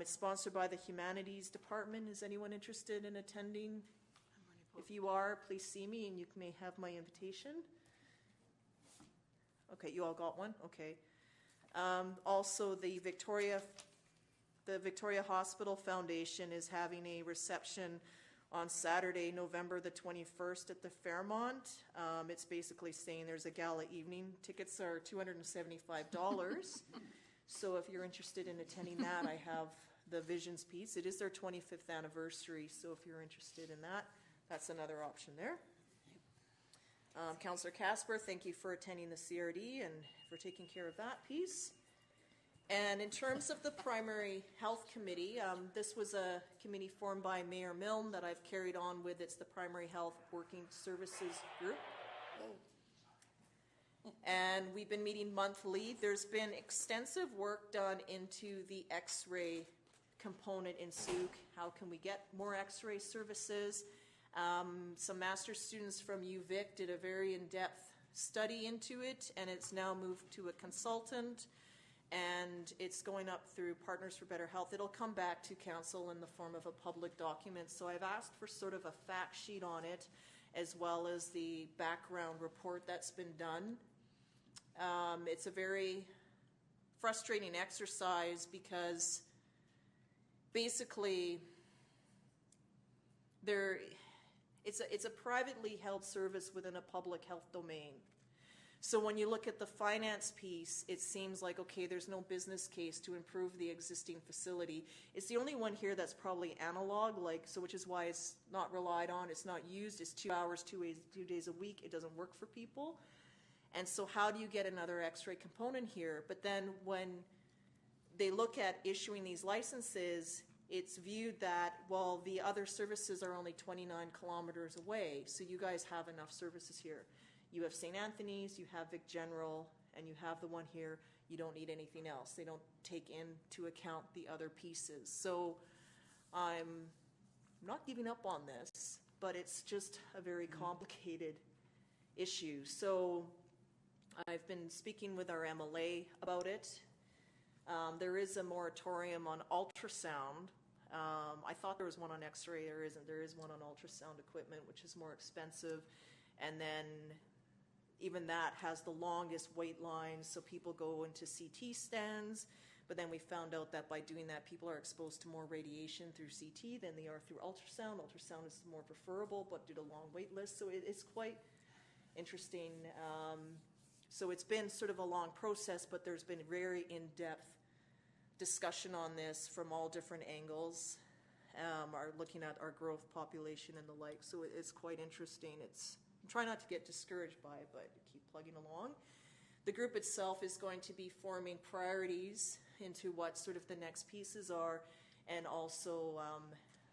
It's sponsored by the Humanities Department. Is anyone interested in attending? If you are, please see me and you may have my invitation. Okay, you all got one? Okay. Also, the Victoria Hospital Foundation is having a reception on Saturday, November the 21st at the Fairmont. It's basically saying there's a gala evening. Tickets are $275. So if you're interested in attending that, I have the Visions piece. It is their 25th anniversary, so if you're interested in that, that's another option there. Councillor Casper, thank you for attending the CRD and for taking care of that piece. And in terms of the Primary Health Committee, this was a committee formed by Mayor Milne that I've carried on with. It's the Primary Health Working Services Group. And we've been meeting monthly. There's been extensive work done into the X-ray component in Sooke. How can we get more X-ray services? Some master's students from UVic did a very in-depth study into it, and it's now moved to a consultant, and it's going up through Partners for Better Health. It'll come back to council in the form of a public document. So I've asked for sort of a fact sheet on it, as well as the background report that's been done. It's a very frustrating exercise because basically it's a privately held service within a public health domain. So when you look at the finance piece, it seems like, okay, there's no business case to improve the existing facility. It's the only one here that's probably analog, which is why it's not relied on, it's not used, it's 2 hours, 2 days a week, it doesn't work for people. And so how do you get another X-ray component here? But then when they look at issuing these licenses, it's viewed that, well, the other services are only 29 kilometers away, so you guys have enough services here. You have St. Anthony's, you have Vic General, and you have the one here. You don't need anything else. They don't take into account the other pieces. So I'm not giving up on this, but it's just a very complicated issue. So I've been speaking with our MLA about it. There is a moratorium on ultrasound. I thought there was one on X-ray. There isn't. There is one on ultrasound equipment, which is more expensive. And then even that has the longest wait lines, so people go into CT stands. But then we found out that by doing that, people are exposed to more radiation through CT than they are through ultrasound. Ultrasound is more preferable, but due to long wait lists, so it's quite interesting. So it's been sort of a long process, but there's been very in-depth discussion on this from all different angles, are looking at our growth population and the like. So it's quite interesting. I'm trying not to get discouraged by it, but keep plugging along. The group itself is going to be forming priorities into what sort of the next pieces are, and also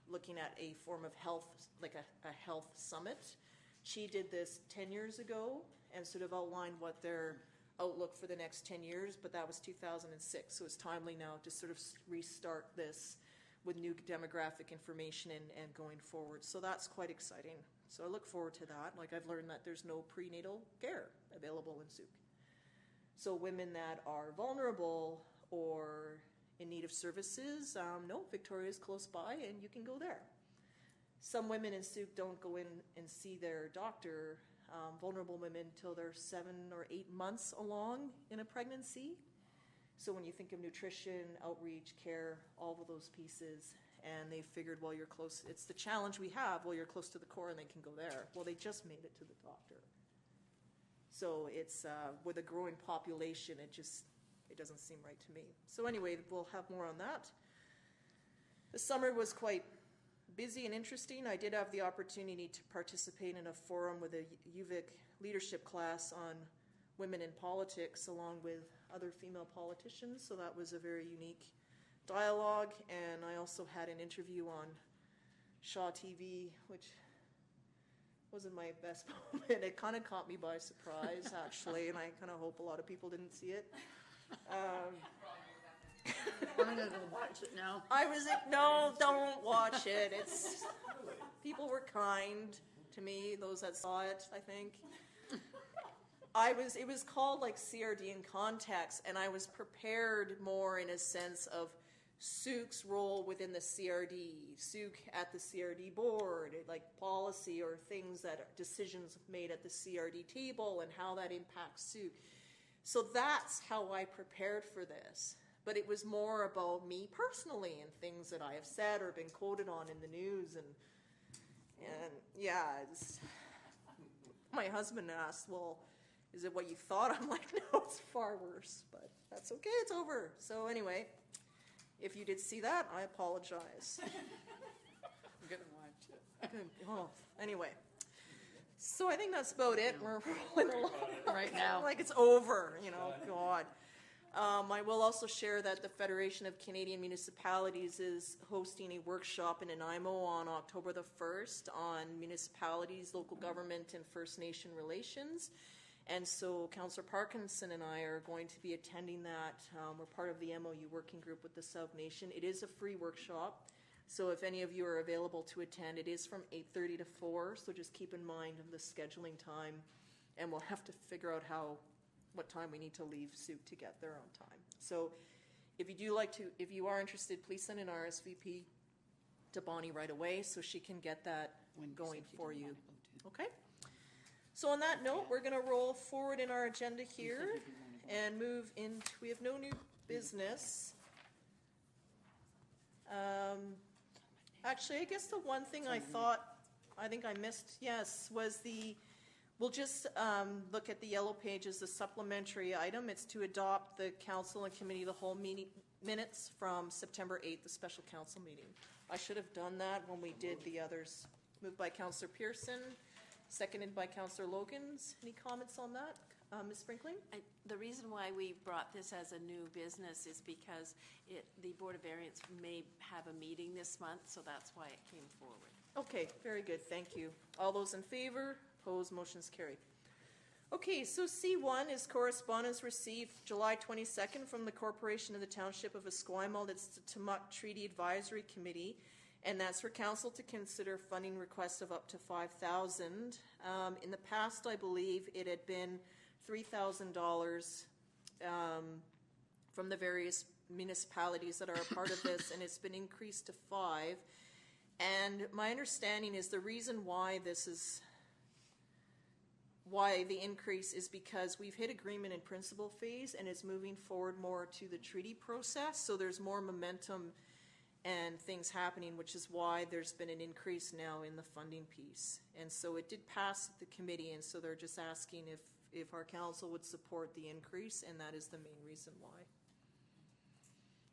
looking at a form of health, like a health summit. She did this 10 years ago and sort of outlined what their outlook for the next 10 years, but that was 2006, so it's timely now to sort of restart this with new demographic information and going forward. So that's quite exciting. So I look forward to that. Like, I've learned that there's no prenatal care available in Sooke. So women that are vulnerable or in need of services, no, Victoria's close by and you can go there. Some women in Sooke don't go in and see their doctor, vulnerable women, till they're 7 or 8 months along in a pregnancy. So when you think of nutrition, outreach, care, all of those pieces, and they figured, well, you're close, it's the challenge we have, well, you're close to the core and they can go there. Well, they just made it to the doctor. So it's, with a growing population, it doesn't seem right to me. So anyway, we'll have more on that. The summer was quite busy and interesting. I did have the opportunity to participate in a forum with a UVic leadership class on women in politics, along with other female politicians, so that was a very unique dialogue. And I also had an interview on Shaw TV, which wasn't my best moment. It kind of caught me by surprise, actually, and I kind of hope a lot of people didn't see it. I'm gonna go watch it now. No, don't watch it. People were kind to me, those that saw it, I think. It was called like CRD in context, and I was prepared more in a sense of Sooke's role within the CRD, Sooke at the CRD board, like policy or things that are decisions made at the CRD table and how that impacts Sooke. So that's how I prepared for this. But it was more about me personally and things that I have said or been quoted on in the news. And yeah, my husband asked, well, is it what you thought? I'm like, no, it's far worse, but that's okay, it's over. So anyway, if you did see that, I apologize. I'm gonna watch it. Oh, anyway. So I think that's about it. We're rolling along right now. Like it's over, God. I will also share that the Federation of Canadian Municipalities is hosting a workshop in Nanaimo on October the 1st on municipalities, local government, and First Nation relations. And so Councillor Parkinson and I are going to be attending that. We're part of the MOU working group with the South Nation. It is a free workshop, so if any of you are available to attend, it is from 8:30 to 4, so just keep in mind of the scheduling time, and we'll have to figure out what time we need to leave Sooke to get there on time. So if you are interested, please send an RSVP to Bonnie right away so she can get that going for you. Okay? So on that note, we're going to roll forward in our agenda here and move into, we have no new business. Actually, I guess the one thing I think I missed, was we'll just look at the yellow page as a supplementary item. It's to adopt the council and committee of the whole minutes from September 8th, the special council meeting. I should have done that when we did the others. Moved by Councillor Pearson, seconded by Councillor Logans. Any comments on that? Ms. Sprinkling? The reason why we brought this as a new business is because the Board of Variance may have a meeting this month, so that's why it came forward. Okay, very good. Thank you. All those in favor? Opposed? Motion's carried. Okay, so C1 is correspondence received July 22nd from the Corporation of the Township of Esquimalt. It's the Tumut Treaty Advisory Committee. And that's for council to consider funding requests of up to $5,000. In the past, I believe it had been $3,000 from the various municipalities that are a part of this, and it's been increased to $5,000. And my understanding is the reason why the increase is because we've hit agreement in principle phase and it's moving forward more to the treaty process. So there's more momentum and things happening, which is why there's been an increase now in the funding piece. And so it did pass the committee, and so they're just asking if our council would support the increase, and that is the main reason why.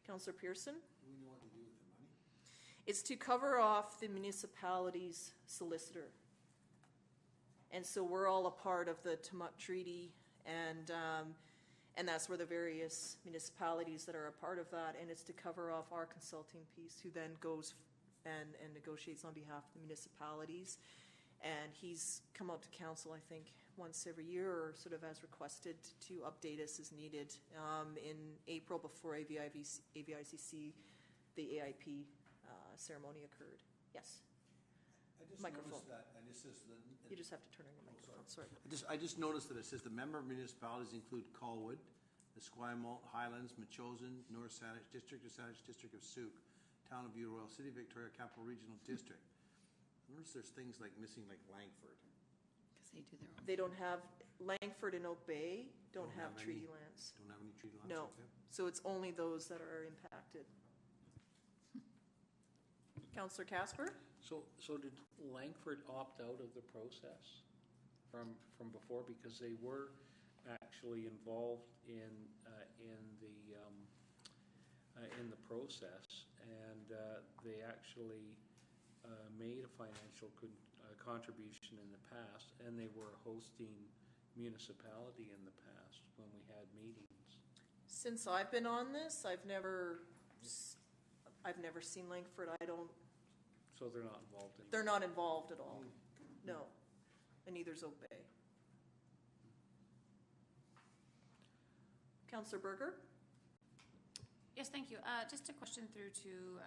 Councillor Pearson? Do we know what to do with the money? It's to cover off the municipality's solicitor. And so we're all a part of the Tumut Treaty, and that's where the various municipalities that are a part of that, and it's to cover off our consulting piece, who then goes and negotiates on behalf of the municipalities. And he's come out to council, I think, once every year, or sort of as requested, to update us as needed. In April, before AVICC, the AIP ceremony occurred. Yes? I just Microphone. noticed that, and this is the... You just have to turn on your microphone, sorry. I just noticed that it says the member municipalities include Colwood, the Esquimalt, Highlands, Metchosin, North Saanich District of Saanich, District of Sauk, Town of View Royal, City of Victoria, Capital Regional District. I notice there's things like missing, like Langford. Because they do their own. They don't have, Langford and Oak Bay don't have treaty any- lands. Don't have any treaty lands? No, Okay. so it's only those that are impacted. Councillor Casper? So did Langford opt out of the process from before, because they were actually involved in the process, and they actually made a financial contribution in the past, and they were hosting municipality in the past when we had meetings. Since I've been on this, I've never seen Langford. So they're not involved in. They're not involved at all. No. And neither's Oak Bay. Councillor Berger? Yes, thank you. Just a question through to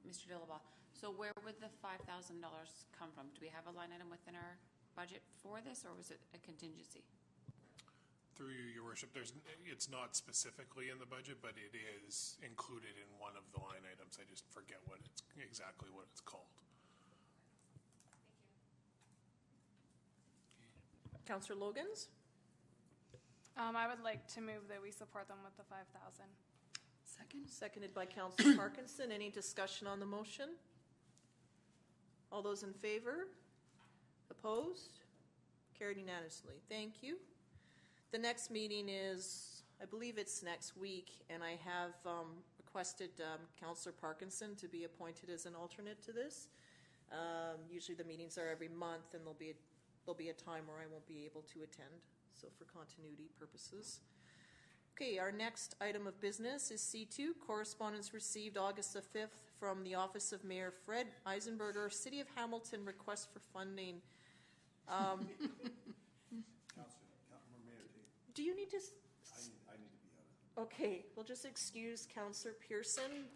Mr. Dillabaugh. So where would the $5,000 come from? Do we have a line item within our budget for this, or was it a contingency? Through you, Your Worship, it's not specifically in the budget, but it is included in one of the line items. I just forget exactly what it's called. Councillor Logans? I would like to move that we support them with the 5,000. Second? Seconded by Councillor Parkinson. Any discussion on the motion? All those in favor? Opposed? Carried unanimously. Thank you. The next meeting is, I believe it's next week, and I have requested Councillor Parkinson to be appointed as an alternate to this. Usually the meetings are every month, and there'll be a time where I won't be able to attend, so for continuity purposes. Okay, our next item of business is C2, correspondence received August the 5th from the Office of Mayor Fred Eisenberger, City of Hamilton, request for funding. Do you need to? I need to be out of it. Okay, we'll just excuse Councillor Pearson.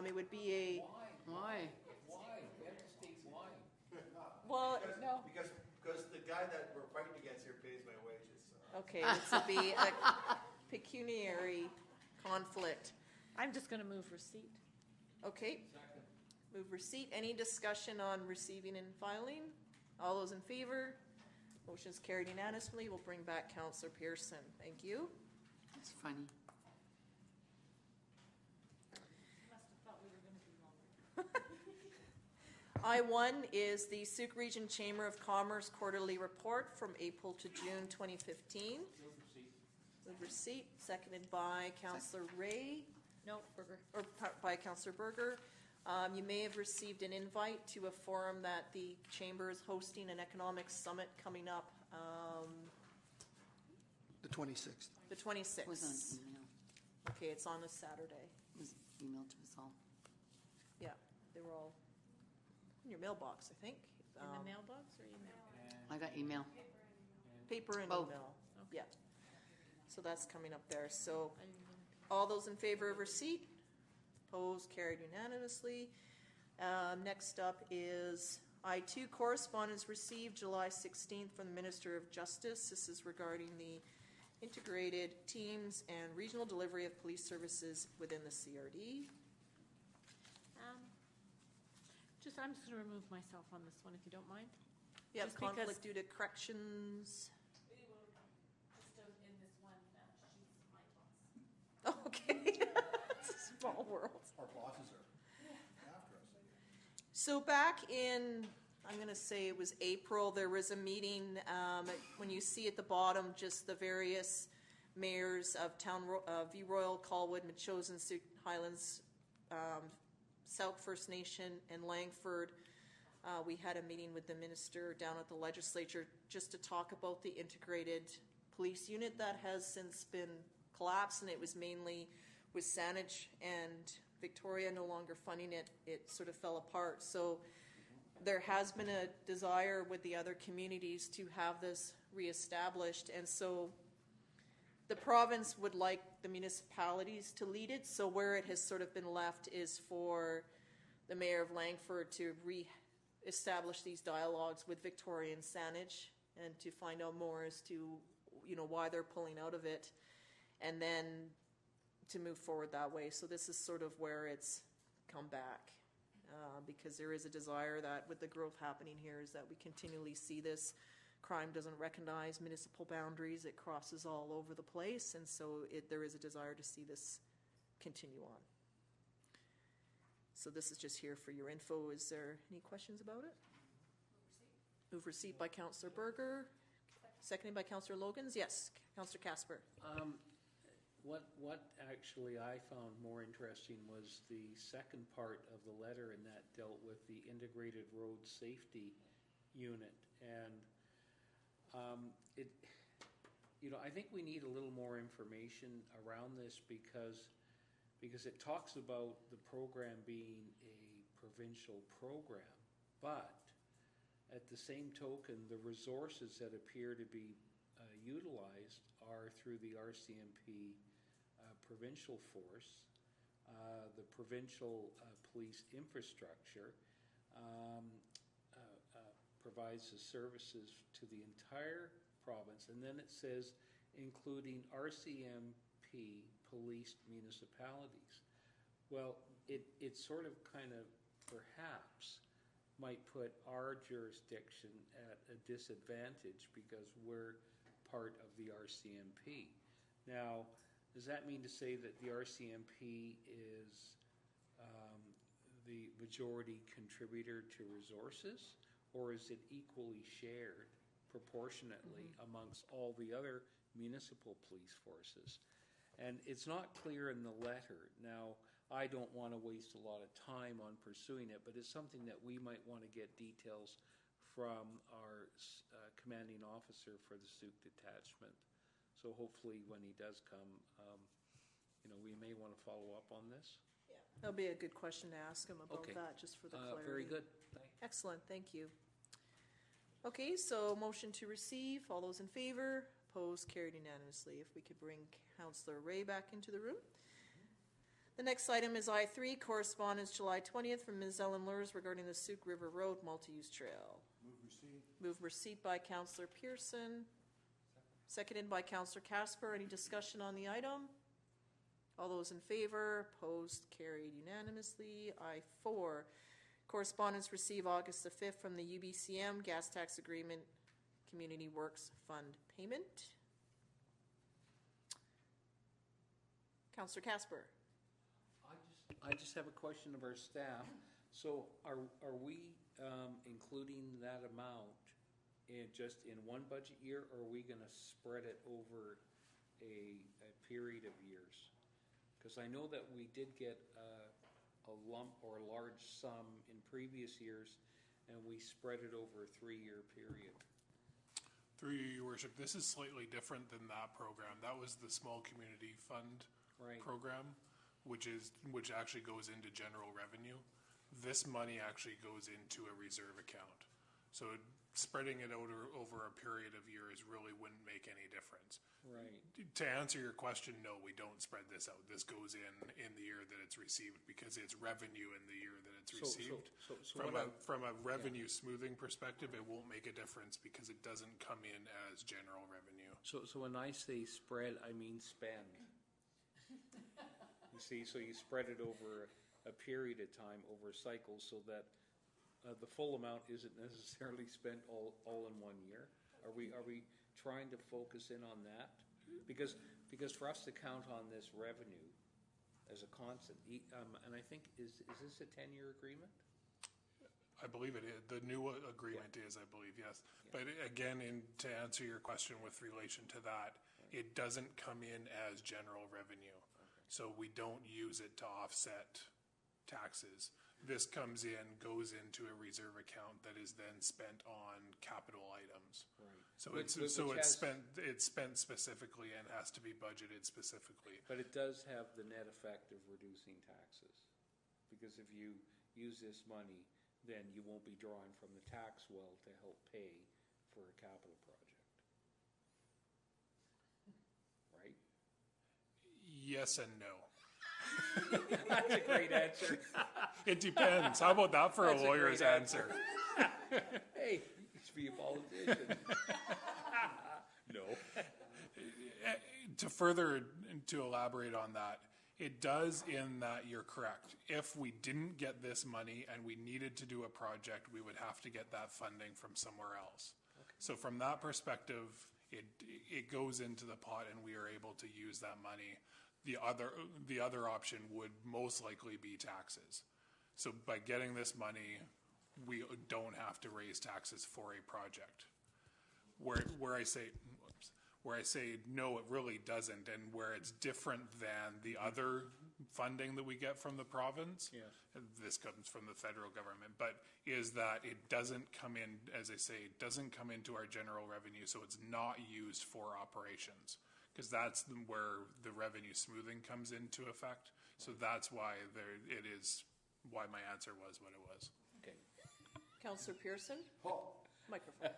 It would be a. Why? Why? You have to state why. Well, no. Because the guy that we're fighting against here pays my wages. So. Okay, this would be a pecuniary conflict. I'm just going to move receipt. Okay. Move receipt. Any discussion on receiving and filing? All those in favor? Motion's carried unanimously. We'll bring back Councillor Pearson. Thank you. That's funny. I-1 is the Sauk Region Chamber of Commerce Quarterly Report from April to June 2015. Move receipt, seconded by Councillor Ray. No, Berger. Or by Councillor Berger. You may have received an invite to a forum that the Chamber is hosting, an economic summit coming up The 26th. the 26th. It was on email. Okay, it's on a Saturday. It was emailed to us all. Yeah, they were all in your mailbox, I think. In the mailbox or email? I got email. Paper and Both. email. Yeah. So that's coming up there. So all those in favor of receipt? Opposed, carried unanimously. Next up is I2 correspondence received July 16th from the Minister of Justice. This is regarding the integrated teams and regional delivery of police services within the CRD. I'm just going to remove myself on this one, if you don't mind. You have Just because- conflict due to corrections. In this one, she's my boss. Okay. It's a small world. Our bosses are after us. So back in, I'm going to say it was April, there was a meeting, when you see at the bottom just the various mayors of View Royal, Colwood, Metchosin, Sioux Highlands, Sauk First Nation, and Langford. We had a meeting with the minister down at the legislature just to talk about the integrated police unit that has since been collapsed, and it was mainly with Saanich and Victoria no longer funding it, it sort of fell apart. So there has been a desire with the other communities to have this reestablished, and so the province would like the municipalities to lead it. So where it has sort of been left is for the mayor of Langford to re-establish these dialogues with Victoria and Saanich and to find out more as to, you know, why they're pulling out of it, and then to move forward that way. So this is sort of where it's come back, because there is a desire that with the growth happening here is that we continually see this. Crime doesn't recognize municipal boundaries. It crosses all over the place, and so there is a desire to see this continue on. So this is just here for your info. Is there any questions about it? Move receipt by Councillor Berger, seconded by Councillor Logans. Yes, Councillor Casper. What actually I found more interesting was the second part of the letter, and that dealt with the Integrated Road Safety Unit. And I think we need a little more information around this because it talks about the program being a provincial program, but at the same token, the resources that appear to be utilized are through the RCMP provincial force, the provincial police infrastructure provides the services to the entire province, and then it says including RCMP policed municipalities. Well, it sort of kind of perhaps might put our jurisdiction at a disadvantage because we're part of the RCMP. Now, does that mean to say that the RCMP is the majority contributor to resources, or is it equally shared proportionately amongst all the other municipal police forces? And it's not clear in the letter. Now, I don't want to waste a lot of time on pursuing it, but it's something that we might want to get details from our commanding officer for the Sioux detachment. So hopefully when he does come, we may want to follow up on this. Yeah, that'll be a good question to ask him about that, just for the clarity. Very good. Excellent, thank you. Okay, so motion to receive. All those in favor? Opposed? Carried unanimously. If we could bring Councillor Ray back into the room. The next item is I3, correspondence July 20th from Ms. Ellen Lurs regarding the Sioux River Road multi-use trail. Move receipt. Move receipt by Councillor Pearson. Seconded by Councillor Casper. Any discussion on the item? All those in favor? Opposed? Carried unanimously. I4, correspondence received August the 5th from the UBCM Gas Tax Agreement Community Works Fund payment. Councillor Casper. I just have a question of our staff. So are we including that amount just in one budget year, or are we going to spread it over a period of years? Because I know that we did get a lump or a large sum in previous years, and we spread it over a 3-year period. Through you, Your Worship, this is slightly different than that program. That was the Small Community Fund program, which actually goes into general revenue. This money actually goes into a reserve account. So spreading it over a period of years really wouldn't make any difference. Right. To answer your question, no, we don't spread this out. This goes in the year that it's received because it's revenue in the year that it's received. From a revenue smoothing perspective, it won't make a difference because it doesn't come in as general revenue. So when I say spread, I mean spend. You see, so you spread it over a period of time, over cycles, so that the full amount isn't necessarily spent all in one year. Are we trying to focus in on that? Because for us to count on this revenue as a constant, and I think is this a 10-year agreement? I believe it is. The new agreement is, I believe, yes. Yeah. But again, to answer your question with relation to that, it doesn't come in as general revenue. So we don't use it to offset taxes. This comes in, goes into a reserve account that is then spent on capital items. Right. So it's spent specifically and has to be budgeted specifically. But it does have the net effect of reducing taxes, because if you use this money, then you won't be drawing from the tax well to help pay for a capital project. Right? Yes and no. That's a great answer. It depends. How about that for a lawyer's answer? Hey, you should be a politician. No. To elaborate on that, it does in that you're correct. If we didn't get this money and we needed to do a project, we would have to get that funding from somewhere else. Okay. So from that perspective, it goes into the pot and we are able to use that money. The other option would most likely be taxes. So by getting this money, we don't have to raise taxes for a project. Where I say no, it really doesn't, and where it's different than the other funding that we get from the province. Yes. This comes from the federal government, but is that it doesn't come in, as I say, it doesn't come into our general revenue, so it's not used for operations. Because that's where the revenue smoothing comes into effect. So that's why why my answer was what it was. Okay. Councillor Pearson? Paul. Microphone.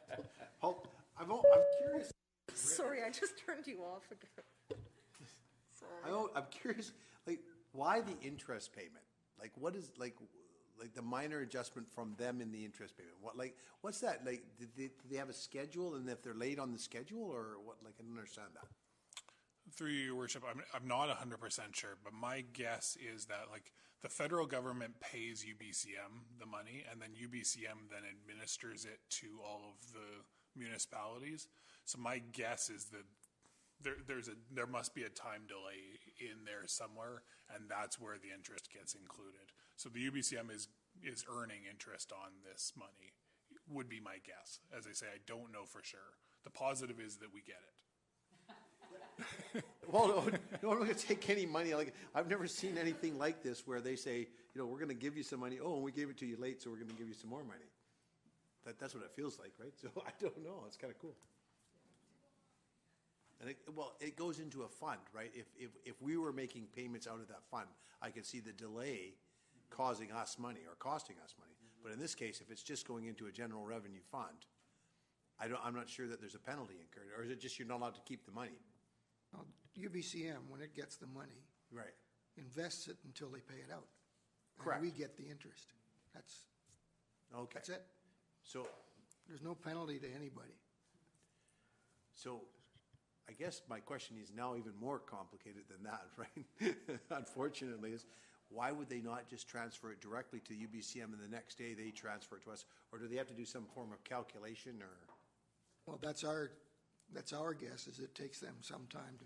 Paul, I'm curious. Sorry, I just turned you off again. Sorry. I'm curious, like, why the interest payment? Like, what is, like the minor adjustment from them in the interest payment? What's that? Like, do they have a schedule, and if they're late on the schedule, or what? Like, I don't understand that. Through your worship, I'm not 100% sure, but my guess is that like the federal government pays UBCM the money, and then UBCM then administers it to all of the municipalities. So my guess is that there must be a time delay in there somewhere, and that's where the interest gets included. So the UBCM is earning interest on this money, would be my guess. As I say, I don't know for sure. The positive is that we get it. Well, no, we're going to take any money. Like, I've never seen anything like this where they say, we're going to give you some money. Oh, and we gave it to you late, so we're going to give you some more money. That's what it feels like, right? So I don't know. It's kind of cool. And it goes into a fund, right? If we were making payments out of that fund, I could see the delay causing us money or costing us money. But in this case, if it's just going into a general revenue fund, I'm not sure that there's a penalty incurred, or is it just you're not allowed to keep the money? Well, UBCM, when it gets the money, right, invests it until they pay it out. Correct. And we get the interest. That's it. So there's no penalty to anybody. So I guess my question is now even more complicated than that, right? Unfortunately, is why would they not just transfer it directly to UBCM and the next day they transfer it to us? Or do they have to do some form of calculation? Or well, that's our guess, is it takes them some time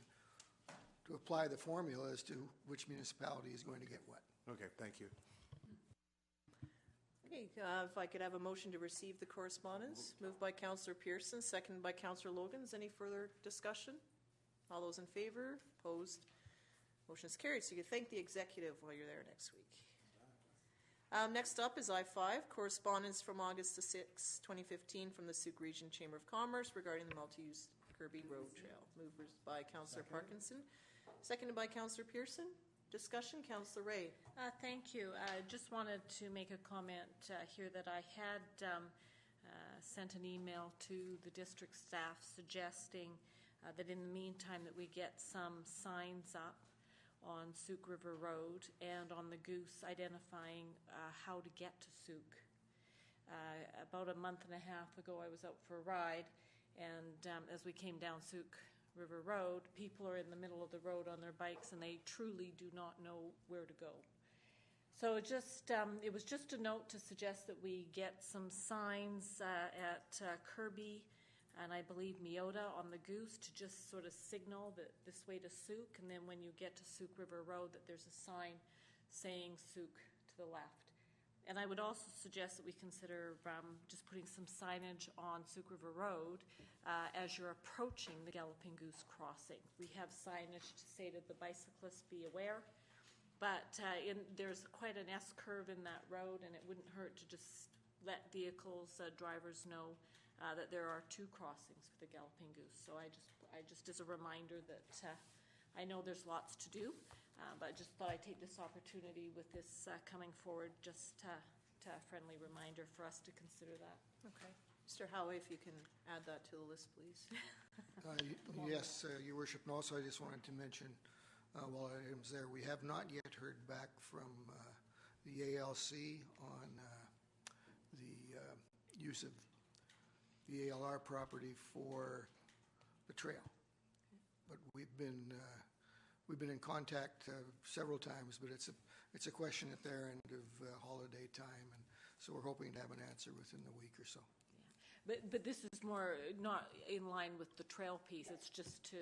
to apply the formula as to which municipality is going to get what. Okay, thank you. Okay, if I could have a motion to receive the correspondence. Moved by Councillor Pearson, seconded by Councillor Logan. Is any further discussion? All those in favor? Opposed? Motion is carried. So you can thank the executive while you're there next week. Next up is I-5, correspondence from August the 6th, 2015 from the Sauk Region Chamber of Commerce regarding the multi-use Kirby Road Trail. Moved by Councillor Parkinson, seconded by Councillor Pearson. Discussion, Councillor Ray. Thank you. I just wanted to make a comment here that I had sent an email to the district staff suggesting that in the meantime that we get some signs up on Souk River Road and on the Goose identifying how to get to Souk. About a month and a half ago, I was out for a ride, and as we came down Souk River Road, people are in the middle of the road on their bikes, and they truly do not know where to go. So it was just a note to suggest that we get some signs at Kirby and I believe Miota on the Goose to just sort of signal that this way to Souk, and then when you get to Souk River Road that there's a sign saying Souk to the left. And I would also suggest that we consider just putting some signage on Souk River Road as you're approaching the Galloping Goose crossing. We have signage to say to the bicyclists, be aware. But there's quite an S-curve in that road, and it wouldn't hurt to just let vehicles, drivers know that there are 2 crossings for the Galloping Goose. So I just as a reminder that I know there's lots to do, but I just thought I'd take this opportunity with this coming forward, just to a friendly reminder for us to consider that. Okay. Mr. Howe, if you can add that to the list, please. Yes, Your Worship. And also, I just wanted to mention, while I was there, we have not yet heard back from the ALC on the use of the ALR property for the trail. But we've been in contact several times, but it's a question at their end of holiday time, and so we're hoping to have an answer within the week or so. Yeah. But this is more not in line with the trail piece. It's just to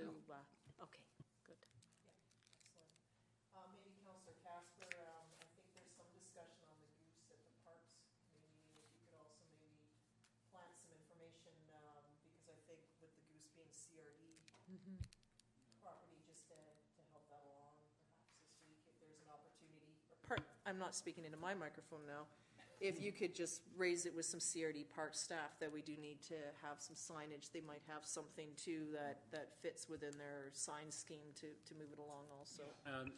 okay. Maybe Councillor Casper, I think there's some discussion on the Goose at the parks. Maybe if you could also maybe plant some information, because I think with the Goose being CRD property, just to help that along perhaps this week, if there's an opportunity. I'm not speaking into my microphone now. If you could just raise it with some CRD park staff that we do need to have some signage. They might have something too that fits within their sign scheme to move it along also. And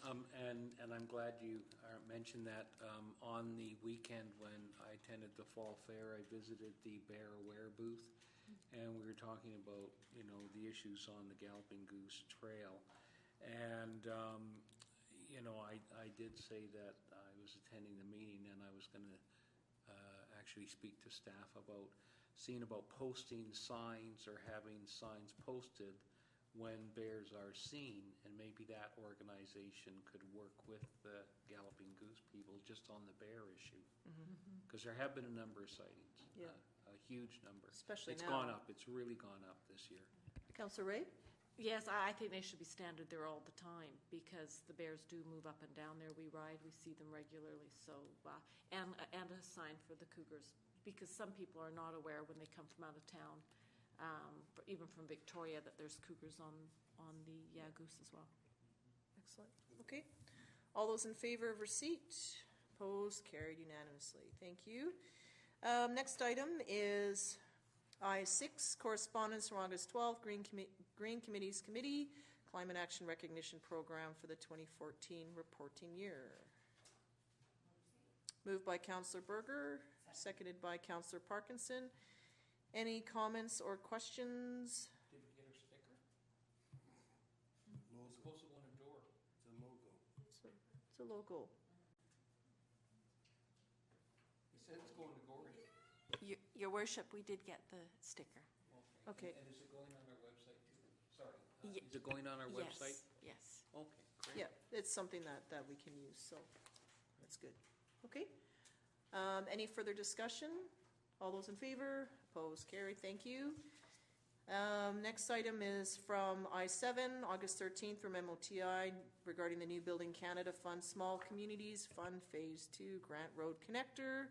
I'm glad you mentioned that. On the weekend when I attended the Fall Fair, I visited the Bear Aware booth, and we were talking about, the issues on the Galloping Goose Trail. And, I did say that I was attending the meeting, and I was going to actually speak to staff about seeing about posting signs or having signs posted when bears are seen, and maybe that organization could work with the Galloping Goose people just on the bear issue, because there have been a number of sightings, a huge number. Especially it's now. gone up. It's really gone up this year. Councillor Ray? Yes, I think they should be standard there all the time, because the bears do move up and down there. We ride, we see them regularly. So, and a sign for the cougars, because some people are not aware when they come from out of town, even from Victoria, that there's cougars on the Goose as well. Excellent. Okay. All those in favor of receipt? Opposed? Carried unanimously. Thank you. Next item is I-6, correspondence from August 12th, Green Committee's Committee, Climate Action Recognition Program for the 2014 reporting year. Moved by Councillor Berger, seconded by Councillor Parkinson. Any comments or questions? Did we get our sticker? It's supposed to go on a door. It's a logo. It's a logo. It said it's going to Goring. Your Worship, we did get the sticker. Okay. And is it going on our website too? Sorry. Is it going on our website? Yes. Okay, great. Yeah, it's something that we can use, so that's good. Okay. Any further discussion? All those in favor? Opposed? Carried. Thank you. Next item is from I-7, August 13th from MOTI regarding the New Building Canada Fund Small Communities Fund Phase 2 Grant Road Connector.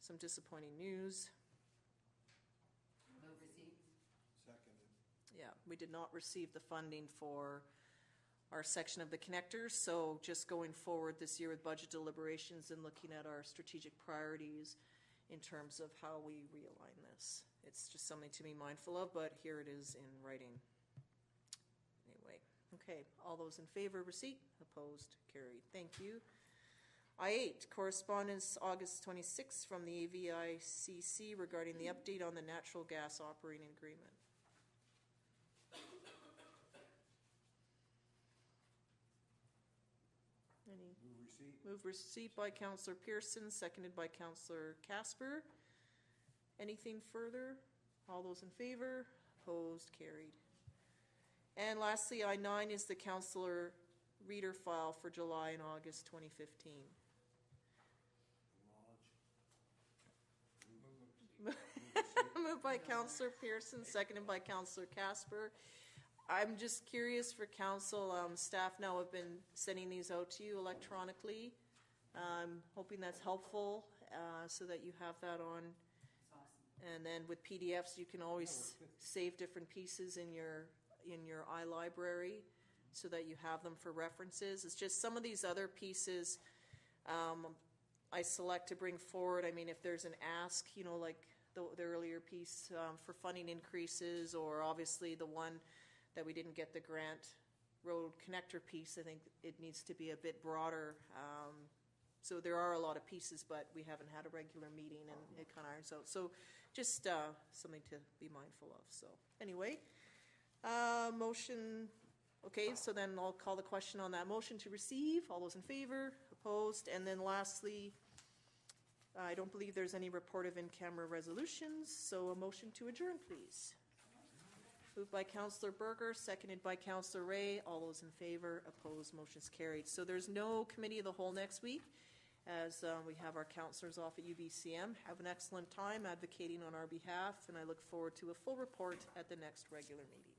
Some disappointing news. Move receipt. Seconded. Yeah, we did not receive the funding for our section of the connector, so just going forward this year with budget deliberations and looking at our strategic priorities in terms of how we realign this. It's just something to be mindful of, but here it is in writing. Anyway, okay, all those in favor of receipt? Opposed? Carried. Thank you. I-8, correspondence August 26th from the AVICC regarding the update on the natural gas operating agreement. Any? Move receipt by Councillor Pearson, seconded by Councillor Casper. Anything further? All those in favor? Opposed? Carried. And lastly, I-9 is the Councillor reader file for July and August 2015. Moved by Councillor Pearson, seconded by Councillor Casper. I'm just curious for council, staff now have been sending these out to you electronically. I'm hoping that's helpful, so that you have that on. And then with PDFs, you can always save different pieces in your iLibrary so that you have them for references. It's just some of these other pieces I select to bring forward. I mean, if there's an ask, you know, like the earlier piece for funding increases, or obviously the one that we didn't get the grant road connector piece, I think it needs to be a bit broader. So there are a lot of pieces, but we haven't had a regular meeting, and it kind of irons out. So just something to be mindful of. So anyway, motion. Okay, so then I'll call the question on that motion to receive. All those in favor? Opposed? And then lastly, I don't believe there's any report of in-camera resolutions, so a motion to adjourn, please. Moved by Councillor Berger, seconded by Councillor Ray. All those in favor? Opposed? Motion's carried. So there's no committee of the whole next week, as we have our councillors off at UBCM. Have an excellent time advocating on our behalf, and I look forward to a full report at the next regular meeting.